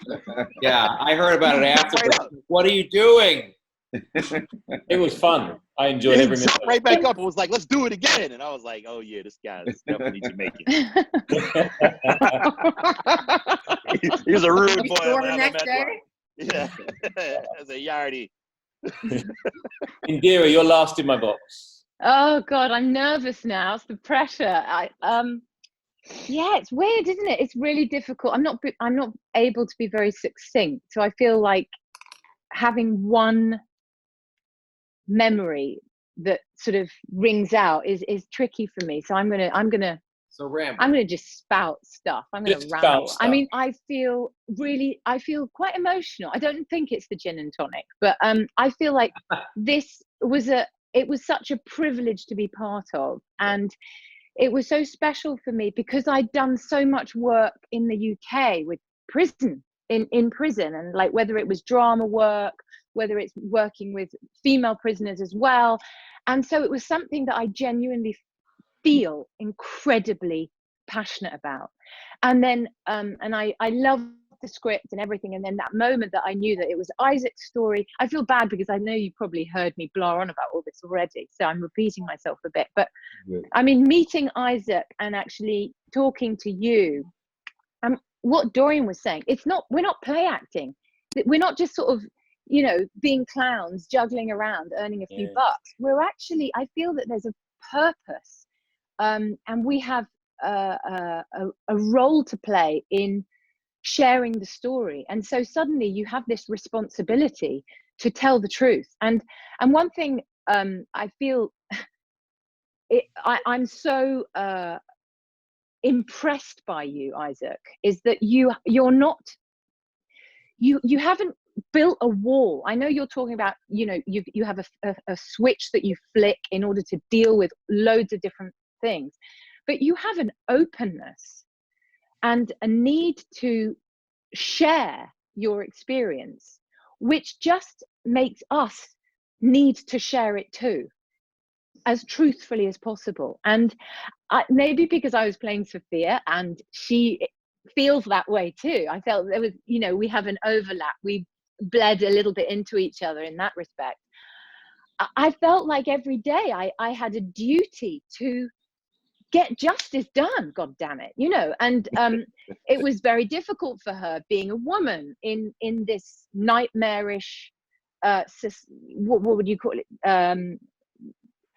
Yeah, I heard about it after. What are you doing? It was fun. I enjoyed he every minute. jumped right back up and was like, let's do it again. And I was like, oh, yeah, this guy is definitely Jamaican. He was a rude boy. Sure, when I next met day? one. Yeah. As a yardie. Indira, you're last in my box. Oh God, I'm nervous now. It's the pressure. Yeah, it's weird, isn't it? It's really difficult. I'm not able to be very succinct. So I feel like having one memory that sort of rings out is tricky for me. So I'm gonna just spout stuff. I'm gonna Just ramble. spout I stuff. mean, I feel quite emotional. I don't think it's the gin and tonic, but I feel like it was such a privilege to be part of, and it was so special for me because I'd done so much work in the UK with prison, in prison, and like whether it was drama work, whether it's working with female prisoners as well. And so it was something that I genuinely feel incredibly passionate about. And then and I loved the script and everything, and then that moment that I knew that it was Isaac's story. I feel bad because I know you probably heard me blah on about all this already, so I'm repeating myself a bit, but I mean, meeting Isaac and actually talking to you, what Dorian was saying, we're not play acting, we're not just sort of being clowns juggling around earning a few bucks. We're actually, I feel that there's a purpose, and we have a role to play in sharing the story. And so suddenly you have this responsibility to tell the truth. And one thing I feel I'm so impressed by you, Isaac, is that you're not, you haven't built a wall. I know you're talking about, you have a switch that you flick in order to deal with loads of different things, but you have an openness and a need to share your experience, which just makes us need to share it too. as truthfully as possible. And maybe because I was playing Sophia and she feels that way too. I felt there was, you know, we have an overlap. We bled a little bit into each other in that respect. I felt like every day I had a duty to get justice done, god damn it, you know. And it was very difficult for her being a woman in this nightmarish what would you call it,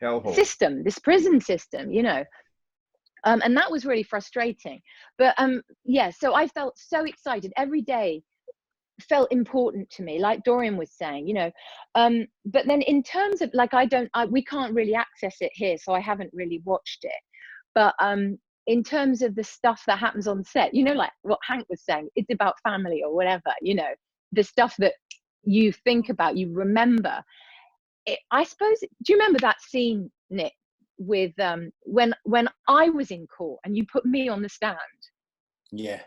Hellhole. system, this prison system, you know. And that was really frustrating. But yeah, so I felt so excited. Every day felt important to me, like Dorian was saying, you know. But then in terms of like, we can't really access it here, so I haven't really watched it. But in terms of the stuff that happens on set, you know, like what Hank was saying, it's about family or whatever, you know, the stuff that you think about, you remember. I suppose, do you remember that scene, Nick, with when I was in court and you put me on the stand? Yeah.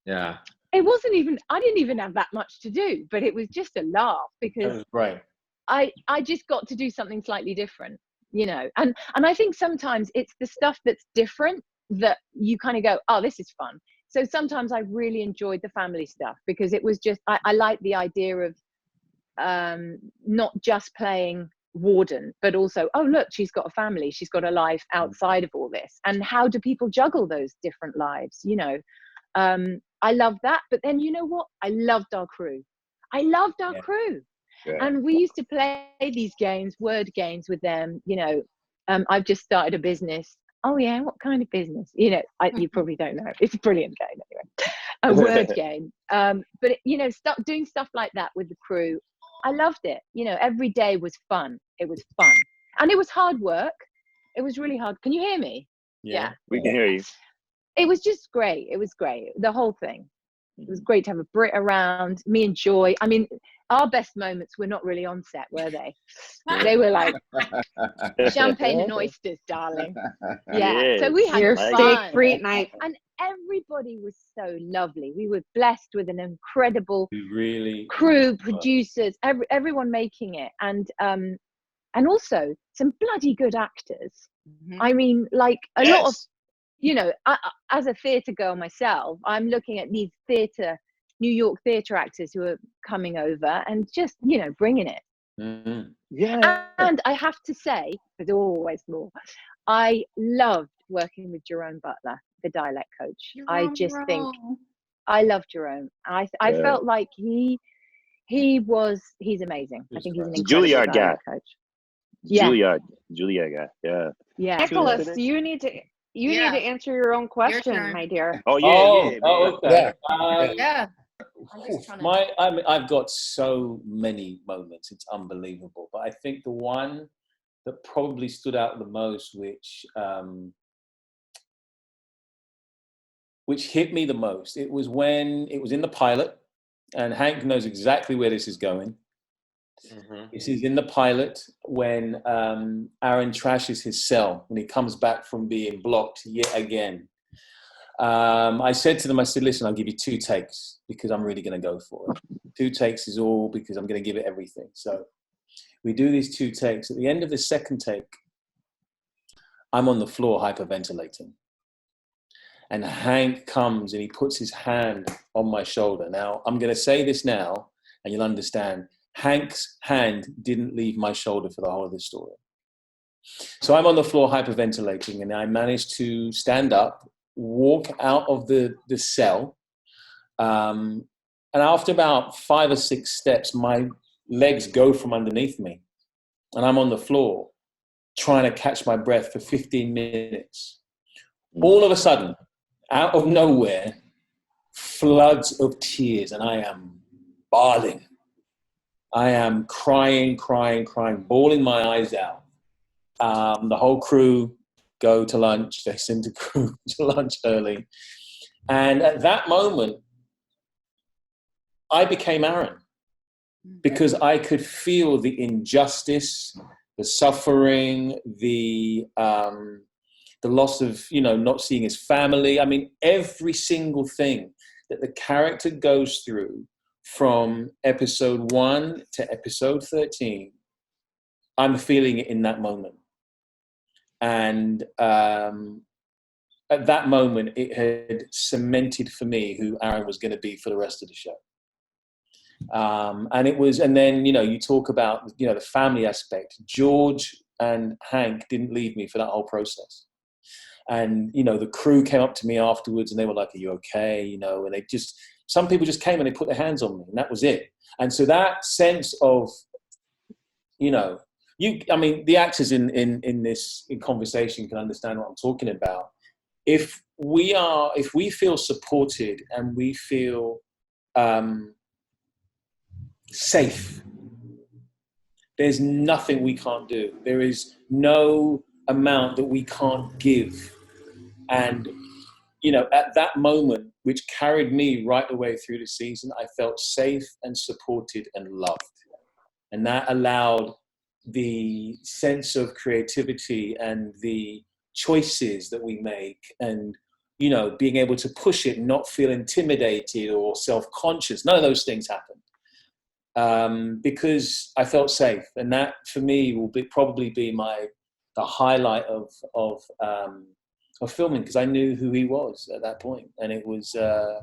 Yeah. It wasn't even, I didn't even have that much to do, but it was just a laugh That because was great. I just got to do something slightly different, you know. And I think sometimes it's the stuff that's different that you kind of go, oh, this is fun. So sometimes I really enjoyed the family stuff because it was just, I like the idea of not just playing warden, but also, oh look, she's got a family, she's got a life outside of all this, and how do people juggle those different lives, you know. I love that. But then, you know what, I loved our crew. Crew. Yeah. And we used to play these games, word games with them, you know. I've just started a business. Oh yeah, what kind of business? You know, you probably don't know. It's a brilliant game anyway. A word game. But you know, doing stuff like that with the crew, I loved it. You know, every day was fun. It was fun. And it was hard work. It was really hard. Can you hear me? Yeah. We can hear you. It was just great. It was great. The whole thing. It was great to have a Brit around, me and Joy. I mean, our best moments were not really on set, were they? They were like champagne and oysters, darling. Yeah. So we had Your Like- steak fun. free night. And everybody was so lovely. We were blessed with an incredible We really crew, producers, everyone making it, and also some bloody good actors. Mhm. I mean, like a lot of, Yes. you know, as a theatre girl myself, I'm looking at these New York theatre actors who are coming over and just, you know, bringing it. Mhm. Yeah. And I have to say, there's always more. I loved working with Jerome Butler, the dialect coach. I just think I love Jerome. I Yeah. felt like he's amazing. I think he's an He's incredible Juilliard guy. dialect coach. Yeah. Juilliard guy. Yeah. Yeah. Nicholas, you need to answer your own question, turn. my dear. Oh yeah, Oh, yeah. oh, man. okay. Yeah. Yeah. I'm just trying to. I've got so many moments. It's unbelievable. But I think the one that probably stood out the most, which hit me the most, it was when it was in the pilot, and Hank knows exactly where this is going. This is in the pilot when Aaron trashes his cell when he comes back from being blocked yet again. I said to them, I said, listen, I'll give you 2 takes because I'm really going to go for it. 2 takes is all because I'm going to give it everything. So we do these 2 takes. At the end of the second take, I'm on the floor hyperventilating. And Hank comes and he puts his hand on my shoulder. Now, I'm going to say this now, and you'll understand. Hank's hand didn't leave my shoulder for the whole of the story. So I'm on the floor hyperventilating, and I managed to stand up, walk out of the cell. And after about 5 or 6 steps, my legs go from underneath me. And I'm on the floor trying to catch my breath for 15 minutes. All of a sudden, out of nowhere, floods of tears, and I am bawling. I am crying, bawling my eyes out. The whole crew go to lunch. They send the crew to lunch early. And at that moment, I became Aaron because I could feel the injustice, the suffering, the loss of, you know, not seeing his family. I mean, every single thing that the character goes through from episode 1 to episode 13 I'm feeling it in that moment. And at that moment, it had cemented for me who Aaron was going to be for the rest of the show. And then, you talk about, the family aspect. George and Hank didn't leave me for that whole process. And, the crew came up to me afterwards and they were like, "Are you okay?" And some people just came and they put their hands on me, and that was it. And so that sense of, the actors in this conversation can understand what I'm talking about. If we feel supported and we feel safe, there's nothing we can't do. There is no amount that we can't give. And, at that moment, which carried me right the way through the season, I felt safe and supported and loved. And that allowed the sense of creativity and the choices that we make and, being able to push it, not feel intimidated or self-conscious. None of those things happened because I felt safe. And that, for me, will probably be the highlight of filming, because I knew who he was at that point. And it was, I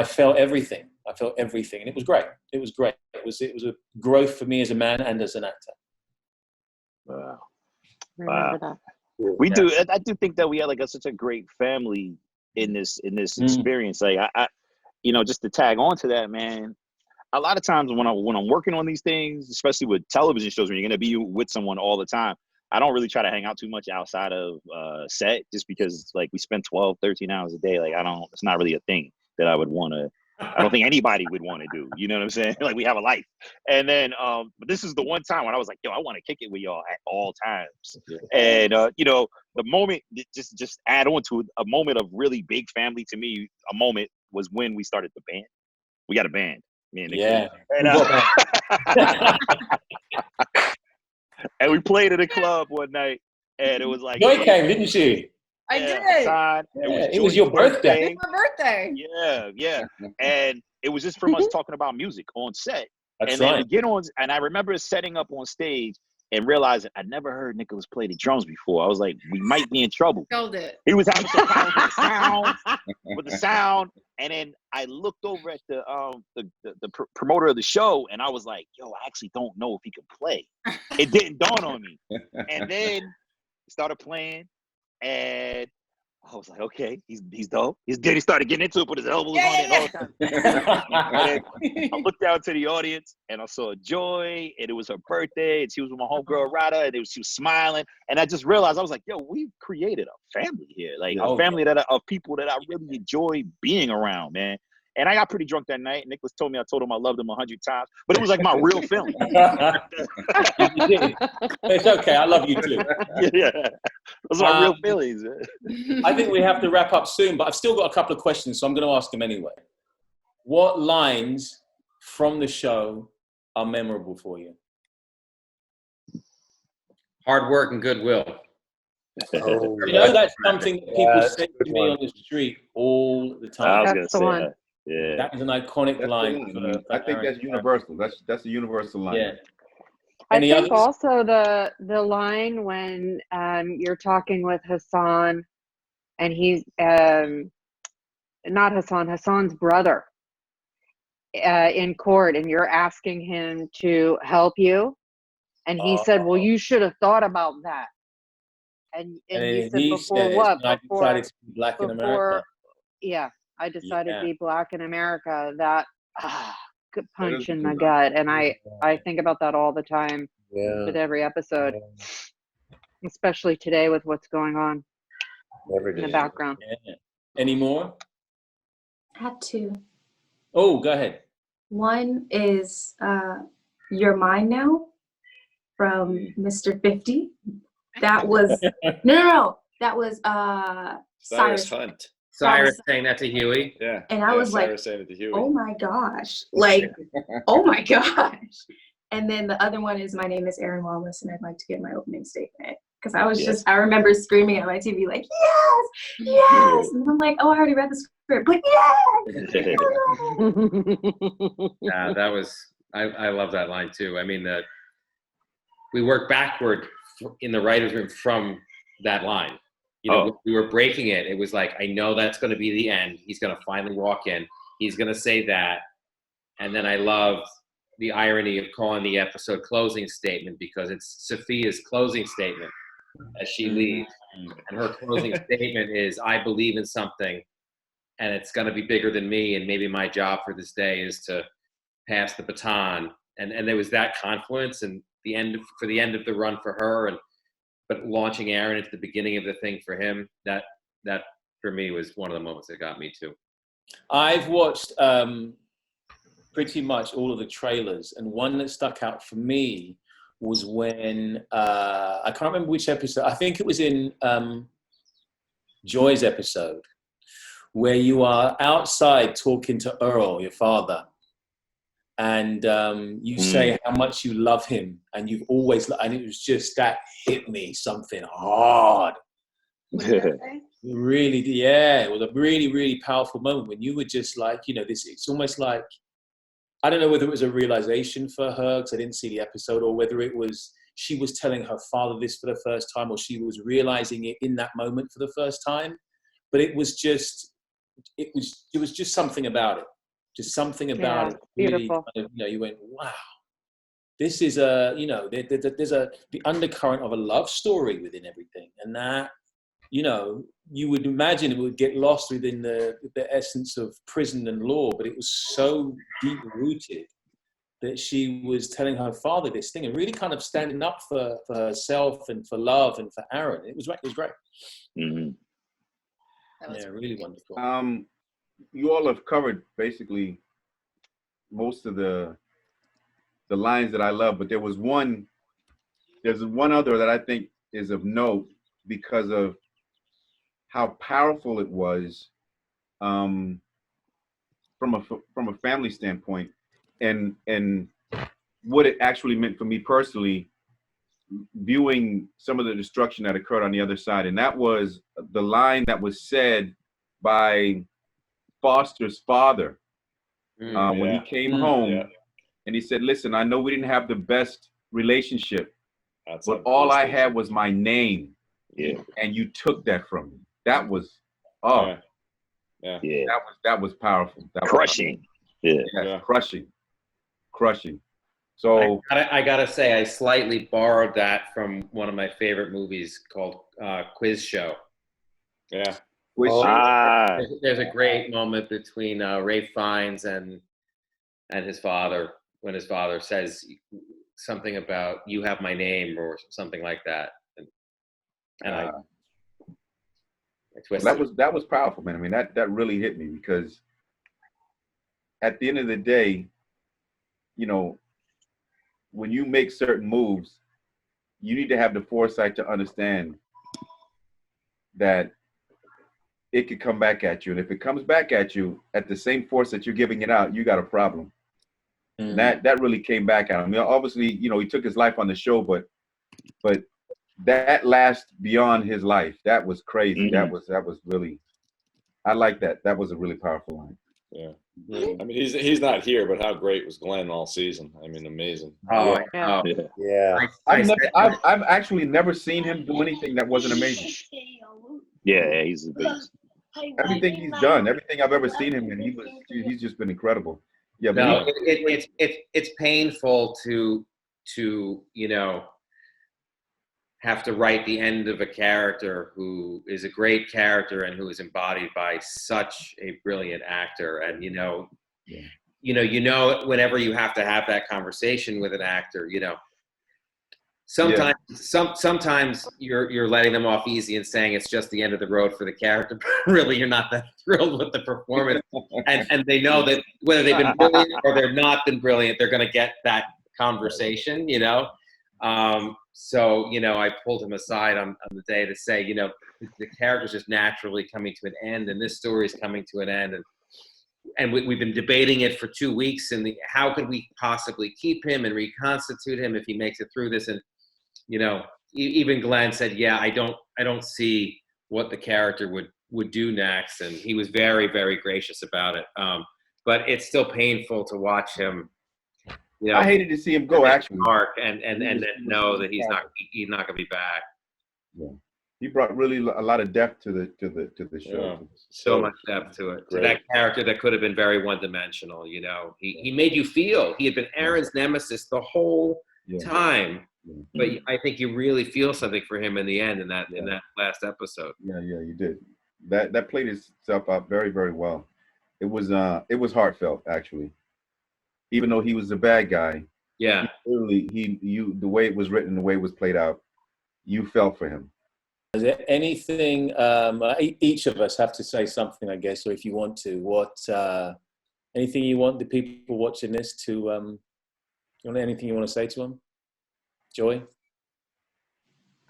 felt everything. And it was great. It was great. It was a growth for me as a man and as an actor. Wow. Remember that. We do. I do think that we had such a great family in this experience. Like I, just to tag on to that, man. A lot of times when I'm working on these things, especially with television shows, when you're going to be with someone all the time, I don't really try to hang out too much outside of set, just because we spend 12, 13 hours a day. It's not really a thing that I would want to. I don't think anybody would want to do. You know what I'm saying? We have a life. And then, but this is the one time when I was like, yo, I want to kick it with y'all at all times. And, the moment, just add on to it, a moment of really big family to me, a moment was when we started the band. We got a band. Me and Nick. Yeah. And we played at a club one night, and it was like, Joy came, didn't she? I did. It was your birthday. It was my birthday. Yeah. And it was just from us talking about music on set. That's and right. then we get on, and I remember setting up on stage and realizing I'd never heard Nicholas play the drums before. I was like, we might be in trouble. Killed it. He was having some problems with the sound. And then I looked over at the promoter of the show, and I was like, yo, I actually don't know if he can play. It didn't dawn on me. And then he started playing, and I was like, okay, he's dope. He's good. He started getting into it, put his elbows on it all the time. And I looked down to the audience, and I saw Joy, and it was her birthday, and she was with my homegirl Rada, and she was smiling. And I just realized, I was like, yo, we've created a family here, a family of people that I really enjoy being around, man. And I got pretty drunk that night. Nicholas told me I told him I loved him 100 times, but it was like my real feeling. It's okay. I love you too. Yeah, those are my real feelings. I think we have to wrap up soon, but I've still got a couple of questions, so I'm going to ask them anyway. What lines from the show are memorable for you? Hard work and goodwill. That's something that people say to me on the street all the time. I was That's the gonna say one. that. Yeah. That is an iconic line. I think that's universal. That's a universal line. Yeah. I Any think others? also the line when you're talking with Hassan, and he's not Hassan, Hassan's brother in court, and you're asking him to help you, and he said, "Well, you should have thought about that." And he said, "Before what? I decided to be black in America. Yeah, I decided Yeah. to be black in America." That good punch is a in the good gut, and I think about that all the time with every episode, especially today with what's going on Every in the day. background. Yeah. Any more? I have two. Oh, go ahead. One is You're Mine Now from Mr. 50. That was no. That was Cyrus Hunt. Cyrus saying that to Huey. Yeah. And I was Cyrus like, saying it to Huey. oh my gosh. Like, oh my gosh. And then the other one is My Name is Aaron Wallace, and I'd like to give my opening statement. Because I was I remember screaming at my TV like, yes. And I'm like, oh, I already read the script, but yes. Yeah, that was, I love that line too. I mean, we worked backward in the writer's room from that line. You know, we were breaking it. It was like, I know that's going to be the end. He's going to finally walk in. He's going to say that. And then I loved the irony of calling the episode closing statement, because it's Sophia's closing statement as she leaves. And her closing statement is, I believe in something and it's going to be bigger than me. And maybe my job for this day is to pass the baton. And there was that confluence, and the end of the run for her, but launching Aaron at the beginning of the thing for him, that for me was one of the moments that got me too. I've watched pretty much all of the trailers, and one that stuck out for me was when I can't remember which episode. I think it was in Joy's episode, where you are outside talking to Earl, your father, and you say how much you love him, and you've always, and it was just, that hit me something hard. Really, yeah, it was a really, really powerful moment when you were just like, you know, this, it's almost like, I don't know whether it was a realization for her, because I didn't see the episode, or whether it was she was telling her father this for the first time, or she was realizing it in that moment for the first time. But it was just something about it. Just something about it. Really, beautiful. kind of, you know, you went, wow, this is a, you know, there's the undercurrent of a love story within everything. And that, you know, you would imagine it would get lost within the essence of prison and law, but it was so deep rooted that she was telling her father this thing and really kind of standing up for herself and for love and for Aaron. It was great. Mm-hmm. Yeah, really wonderful. You all have covered basically most of the lines that I love, but there's one other that I think is of note because of how powerful it was from a family standpoint, and what it actually meant for me personally, viewing some of the destruction that occurred on the other side. And that was the line that was said by Foster's father when he came home, and he said, listen, I know we didn't have the best relationship, but all I had was my name. Yeah. And you took that from me. That was, that was powerful. That was crushing. powerful. Crushing. So I gotta say, I slightly borrowed that from one of my favorite movies called Quiz Show. Yeah. There's a great moment between Ralph Fiennes and his father, when his father says something about "you have my name" or something like that, and I twisted. that was powerful, man. I mean, that really hit me, because at the end of the day, you know, when you make certain moves, you need to have the foresight to understand that it could come back at you. And if it comes back at you at the same force that you're giving it out, you got a problem. And that really came back at him. I mean, obviously, you know, he took his life on the show, but that last beyond his life, that was crazy. That was really, I like that. That was a really powerful line. Yeah. I mean, he's not here, but how great was Glenn all season? I mean, amazing. Yeah. I've actually never seen him do anything that wasn't amazing. Yeah, he's the beast. Everything he's done, everything I've ever seen him in, he's just been incredible. Yeah, no, it's painful to you know, have to write the end of a character who is a great character and who is embodied by such a brilliant actor. And you know, whenever you have to have that conversation with an actor, you know, sometimes sometimes you're letting them off easy and saying it's just the end of the road for the character, but really you're not that thrilled with the performance. and they know that whether they've been brilliant or they've not been brilliant, they're going to get that conversation, you know. So, you know, I pulled him aside on the day to say, you know, the character's just naturally coming to an end, and this story is coming to an end. And we've been debating it for 2 weeks, and how could we possibly keep him and reconstitute him if he makes it through this? And, you know, even Glenn said, yeah, I don't see what the character would do next. And he was very, very gracious about it. But it's still painful to watch him you know, I hated to see him go. Actually, Mark, and then He was know so that he's sad. not going to be back. Yeah. He brought really a lot of depth to the show. Yeah. So much depth to it. To Great. that character that could have been very one-dimensional. You know, he made you feel. He had been Aaron's nemesis the whole Yeah. time. Yeah. But I think you really feel something for him in the end in that last episode. Yeah, you did. That played itself out very, very well. It was heartfelt, actually. Even though he was the bad guy, Yeah. literally the way it was written, the way it was played out, you felt for him. Is there anything, each of us have to say something, I guess, or if you want to, anything you want the people watching this to, anything you want to say to them? Joy?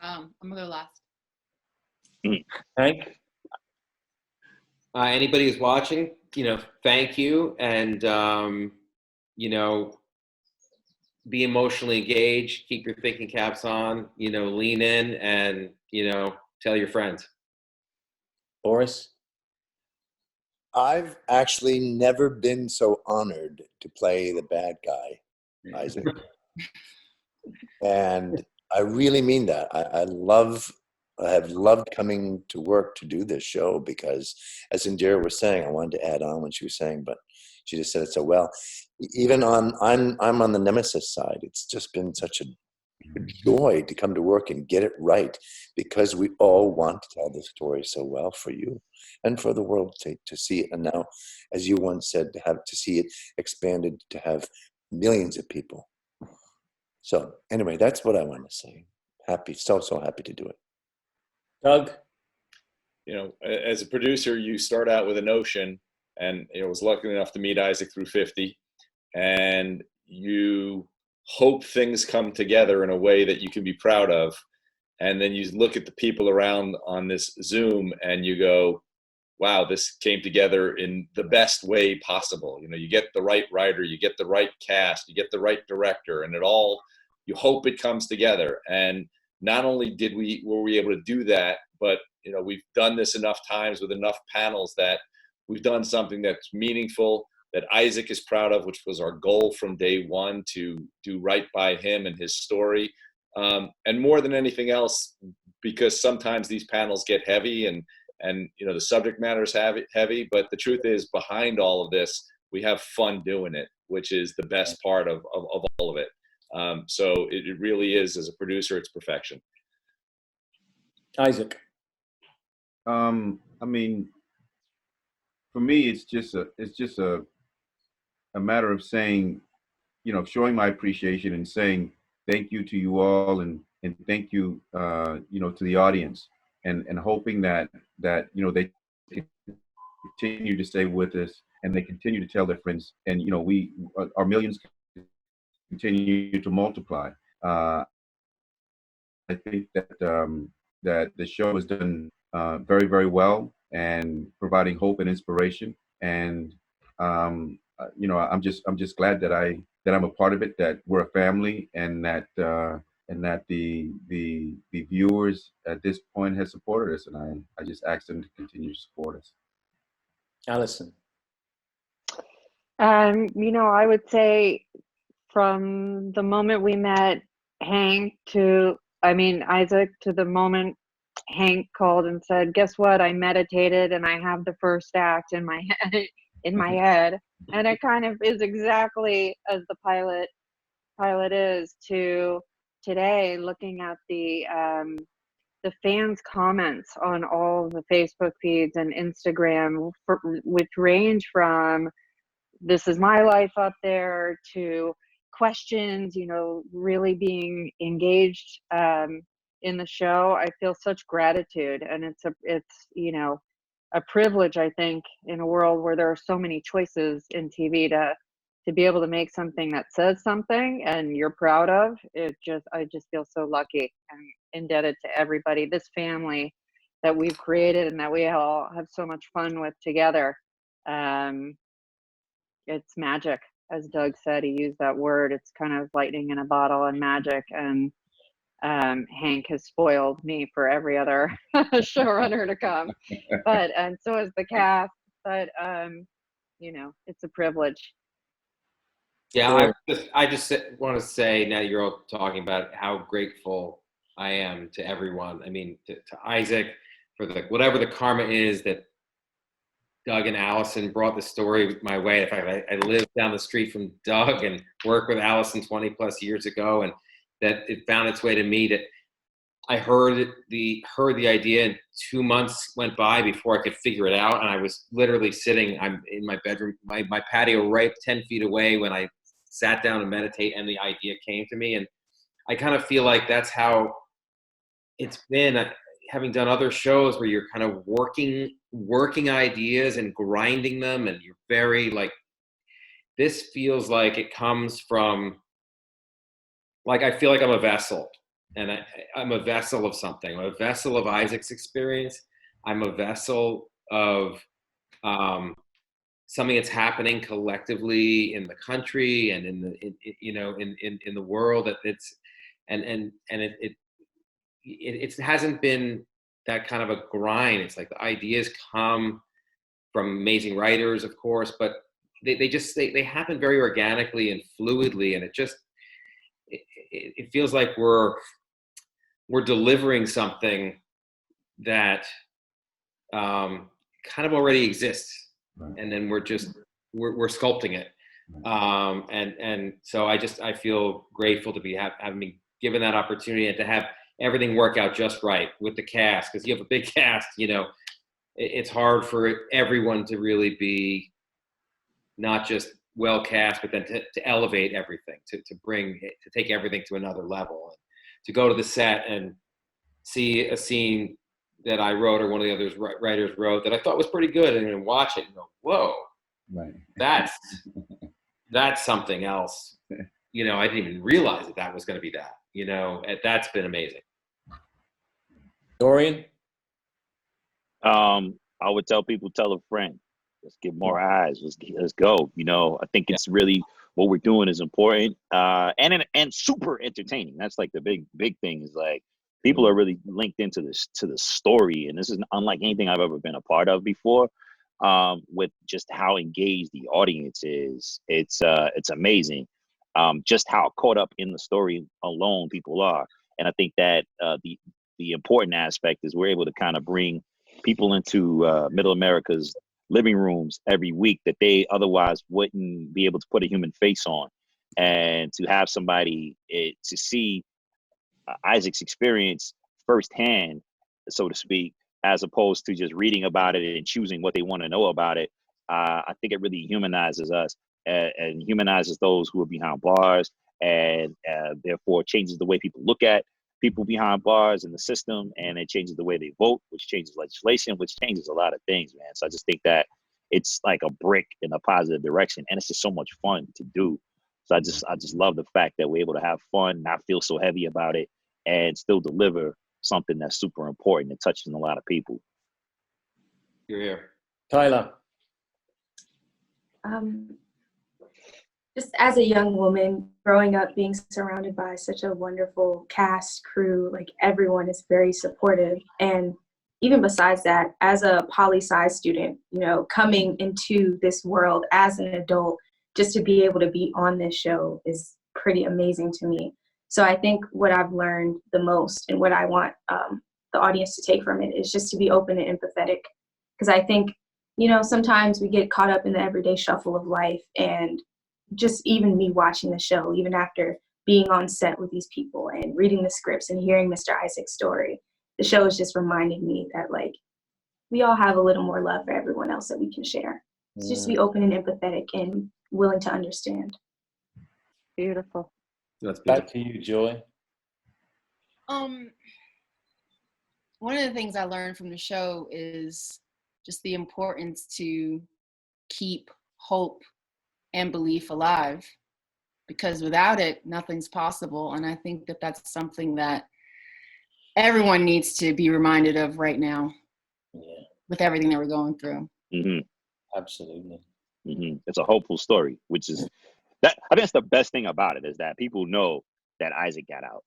I'm gonna go last. Hank? Anybody who's watching, thank you. And, be emotionally engaged, keep your thinking caps on, lean in and, tell your friends. Boris? I've actually never been so honored to play the bad guy, Isaac. And I really mean that. I have loved coming to work to do this show because, as Indira was saying, I wanted to add on when she was saying, but she just said it so well. Even I'm on the nemesis side. It's just been such a joy to come to work and get it right because we all want to tell the story so well for you and for the world to see it. And now, as you once said, to see it expanded to have millions of people. So anyway, that's what I want to say. Happy, so happy to do it. Doug? As a producer, you start out with a notion, and I was lucky enough to meet Isaac through 50, and you hope things come together in a way that you can be proud of. And then you look at the people around on this Zoom and you go, wow, this came together in the best way possible. You get the right writer, you get the right cast, you get the right director, and you hope it comes together. And not only were we able to do that, but we've done this enough times with enough panels that we've done something that's meaningful, that Isaac is proud of, which was our goal from day one, to do right by him and his story. And more than anything else, because sometimes these panels get heavy and the subject matter is heavy, but the truth is behind all of this, we have fun doing it, which is the best part of all of it. So it really is, as a producer, it's perfection. Isaac? I mean, for me, it's just a matter of saying, showing my appreciation and saying thank you to you all and thank you, to the audience, and hoping that they continue to stay with us and they continue to tell their friends, and our millions continue to multiply. I think that that the show has done very, very well and providing hope and inspiration. And I'm just glad that I'm a part of it, that we're a family, and that the viewers at this point has supported us, and I just ask them to continue to support us. Alison? I would say from the moment we met Hank Isaac, to the moment Hank called and said, guess what? I meditated and I have the first act in my head. And it kind of is exactly as the pilot is, to today, looking at the fans' comments on all the Facebook feeds and Instagram, which range from "this is my life" up there to questions, really being engaged in the show. I feel such gratitude, and it's a privilege, I think, in a world where there are so many choices in TV, to be able to make something that says something and you're proud of. I just feel so lucky and indebted to everybody, this family that we've created and that we all have so much fun with together. It's magic, as Doug said. He used that word. It's kind of lightning in a bottle and magic. And Hank has spoiled me for every other showrunner to come, and so is the cast. But it's a privilege. Yeah, I just want to say, now you're all talking about how grateful I am to everyone. I mean, to Isaac for whatever the karma is that Doug and Allison brought the story my way. In fact, I live down the street from Doug and worked with Allison 20 plus years ago, and that it found its way to me. That I heard the idea, and 2 months went by before I could figure it out. And I was literally sitting, I'm in my bedroom, my patio right 10 feet away when I sat down to meditate, and the idea came to me. And I kind of feel like that's how it's been, having done other shows where you're kind of working ideas and grinding them, and you're very like, this feels like it comes from, like, I feel like I'm a vessel, and I'm a vessel of something. I'm a vessel of Isaac's experience. I'm a vessel of something that's happening collectively in the country and in the world. That it's it hasn't been that kind of a grind. It's like the ideas come from amazing writers, of course, but they happen very organically and fluidly, and it feels like we're delivering something that kind of already exists, and then we're sculpting it. And so I feel grateful to be having been given that opportunity, and to have everything work out just right with the cast, because you have a big cast. It's hard for everyone to really be not just well cast, but then to elevate everything, to take everything to another level, to go to the set and see a scene that I wrote or one of the other writers wrote that I thought was pretty good, and then watch it and go, whoa, Right. that's something else. I didn't even realize that was going to be that. That's been amazing. Dorian? I would tell people, tell a friend. Let's get more eyes. Let's go. I think it's really what we're doing is important, and super entertaining. That's like the big thing, is like people are really linked into the story, and this is unlike anything I've ever been a part of before. With just how engaged the audience is, it's amazing. Just how caught up in the story alone people are, and I think that the important aspect is we're able to kind of bring people into Middle America's living rooms every week that they otherwise wouldn't be able to put a human face on, and to have somebody to see Isaac's experience firsthand, so to speak, as opposed to just reading about it and choosing what they want to know about it. I think it really humanizes us, and humanizes those who are behind bars, and therefore changes the way people look at people behind bars in the system, and it changes the way they vote, which changes legislation, which changes a lot of things, man. So I just think that it's like a brick in a positive direction, and it's just so much fun to do. So I just love the fact that we're able to have fun, not feel so heavy about it, and still deliver something that's super important and touching a lot of people. You're here. Tyler? Just as a young woman growing up, being surrounded by such a wonderful cast, crew, like everyone is very supportive. And even besides that, as a poli-sci student, coming into this world as an adult, just to be able to be on this show is pretty amazing to me. So I think what I've learned the most, and what I want the audience to take from it, is just to be open and empathetic. Because I think, sometimes we get caught up in the everyday shuffle of life, and just even me watching the show, even after being on set with these people and reading the scripts and hearing Mr. Isaac's story, the show is just reminding me that, like, we all have a little more love for everyone else that we can share. So just be open and empathetic and willing to understand. Beautiful. That's Back to you, Joy. One of the things I learned from the show is just the importance to keep hope and belief alive, because without it, nothing's possible. And I think that that's something that everyone needs to be reminded of right now, with everything that we're going through. Mm-hmm. Absolutely. Mm-hmm. It's a hopeful story, which is that I think that's the best thing about it, is that people know that Isaac got out.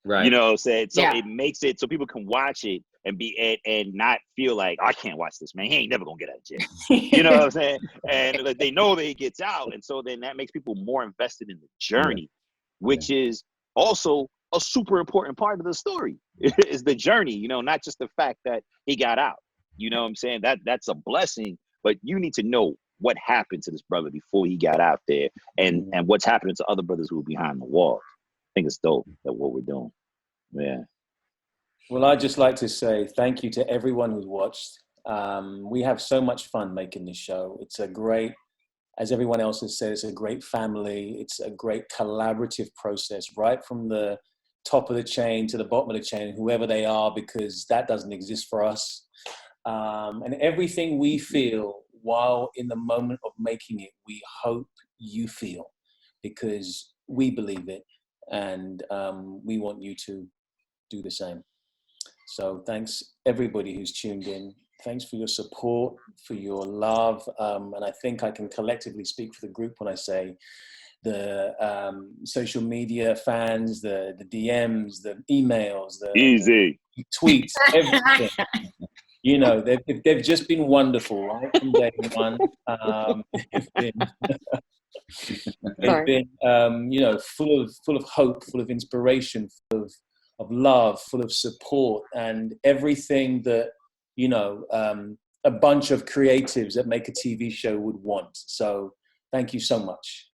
Right. You know what I'm saying? So Yeah. it makes it so people can watch it and be and not feel like, I can't watch this, man. He ain't never gonna get out of jail. You know what I'm saying? And like, they know that he gets out, and so then that makes people more invested in the journey, which is also a super important part of the story. Is the journey, you know, not just the fact that he got out. You know what I'm saying? That's a blessing, but you need to know what happened to this brother before he got out there, and what's happening to other brothers who are behind the walls. I think it's dope that what we're doing. Yeah. Well, I'd just like to say thank you to everyone who's watched. We have so much fun making this show. It's a great, as everyone else has said, it's a great family. It's a great collaborative process, right from the top of the chain to the bottom of the chain, whoever they are, because that doesn't exist for us. And everything we feel while in the moment of making it, we hope you feel, because we believe it, and we want you to do the same. So thanks everybody who's tuned in. Thanks for your support, for your love. And I think I can collectively speak for the group when I say the social media fans, the DMs, the emails, the tweets, everything. You know, they've just been wonderful, right from day one. They've been you know, full of hope, full of inspiration, full of love, full of support, and everything that, you know, a bunch of creatives that make a TV show would want. So thank you so much.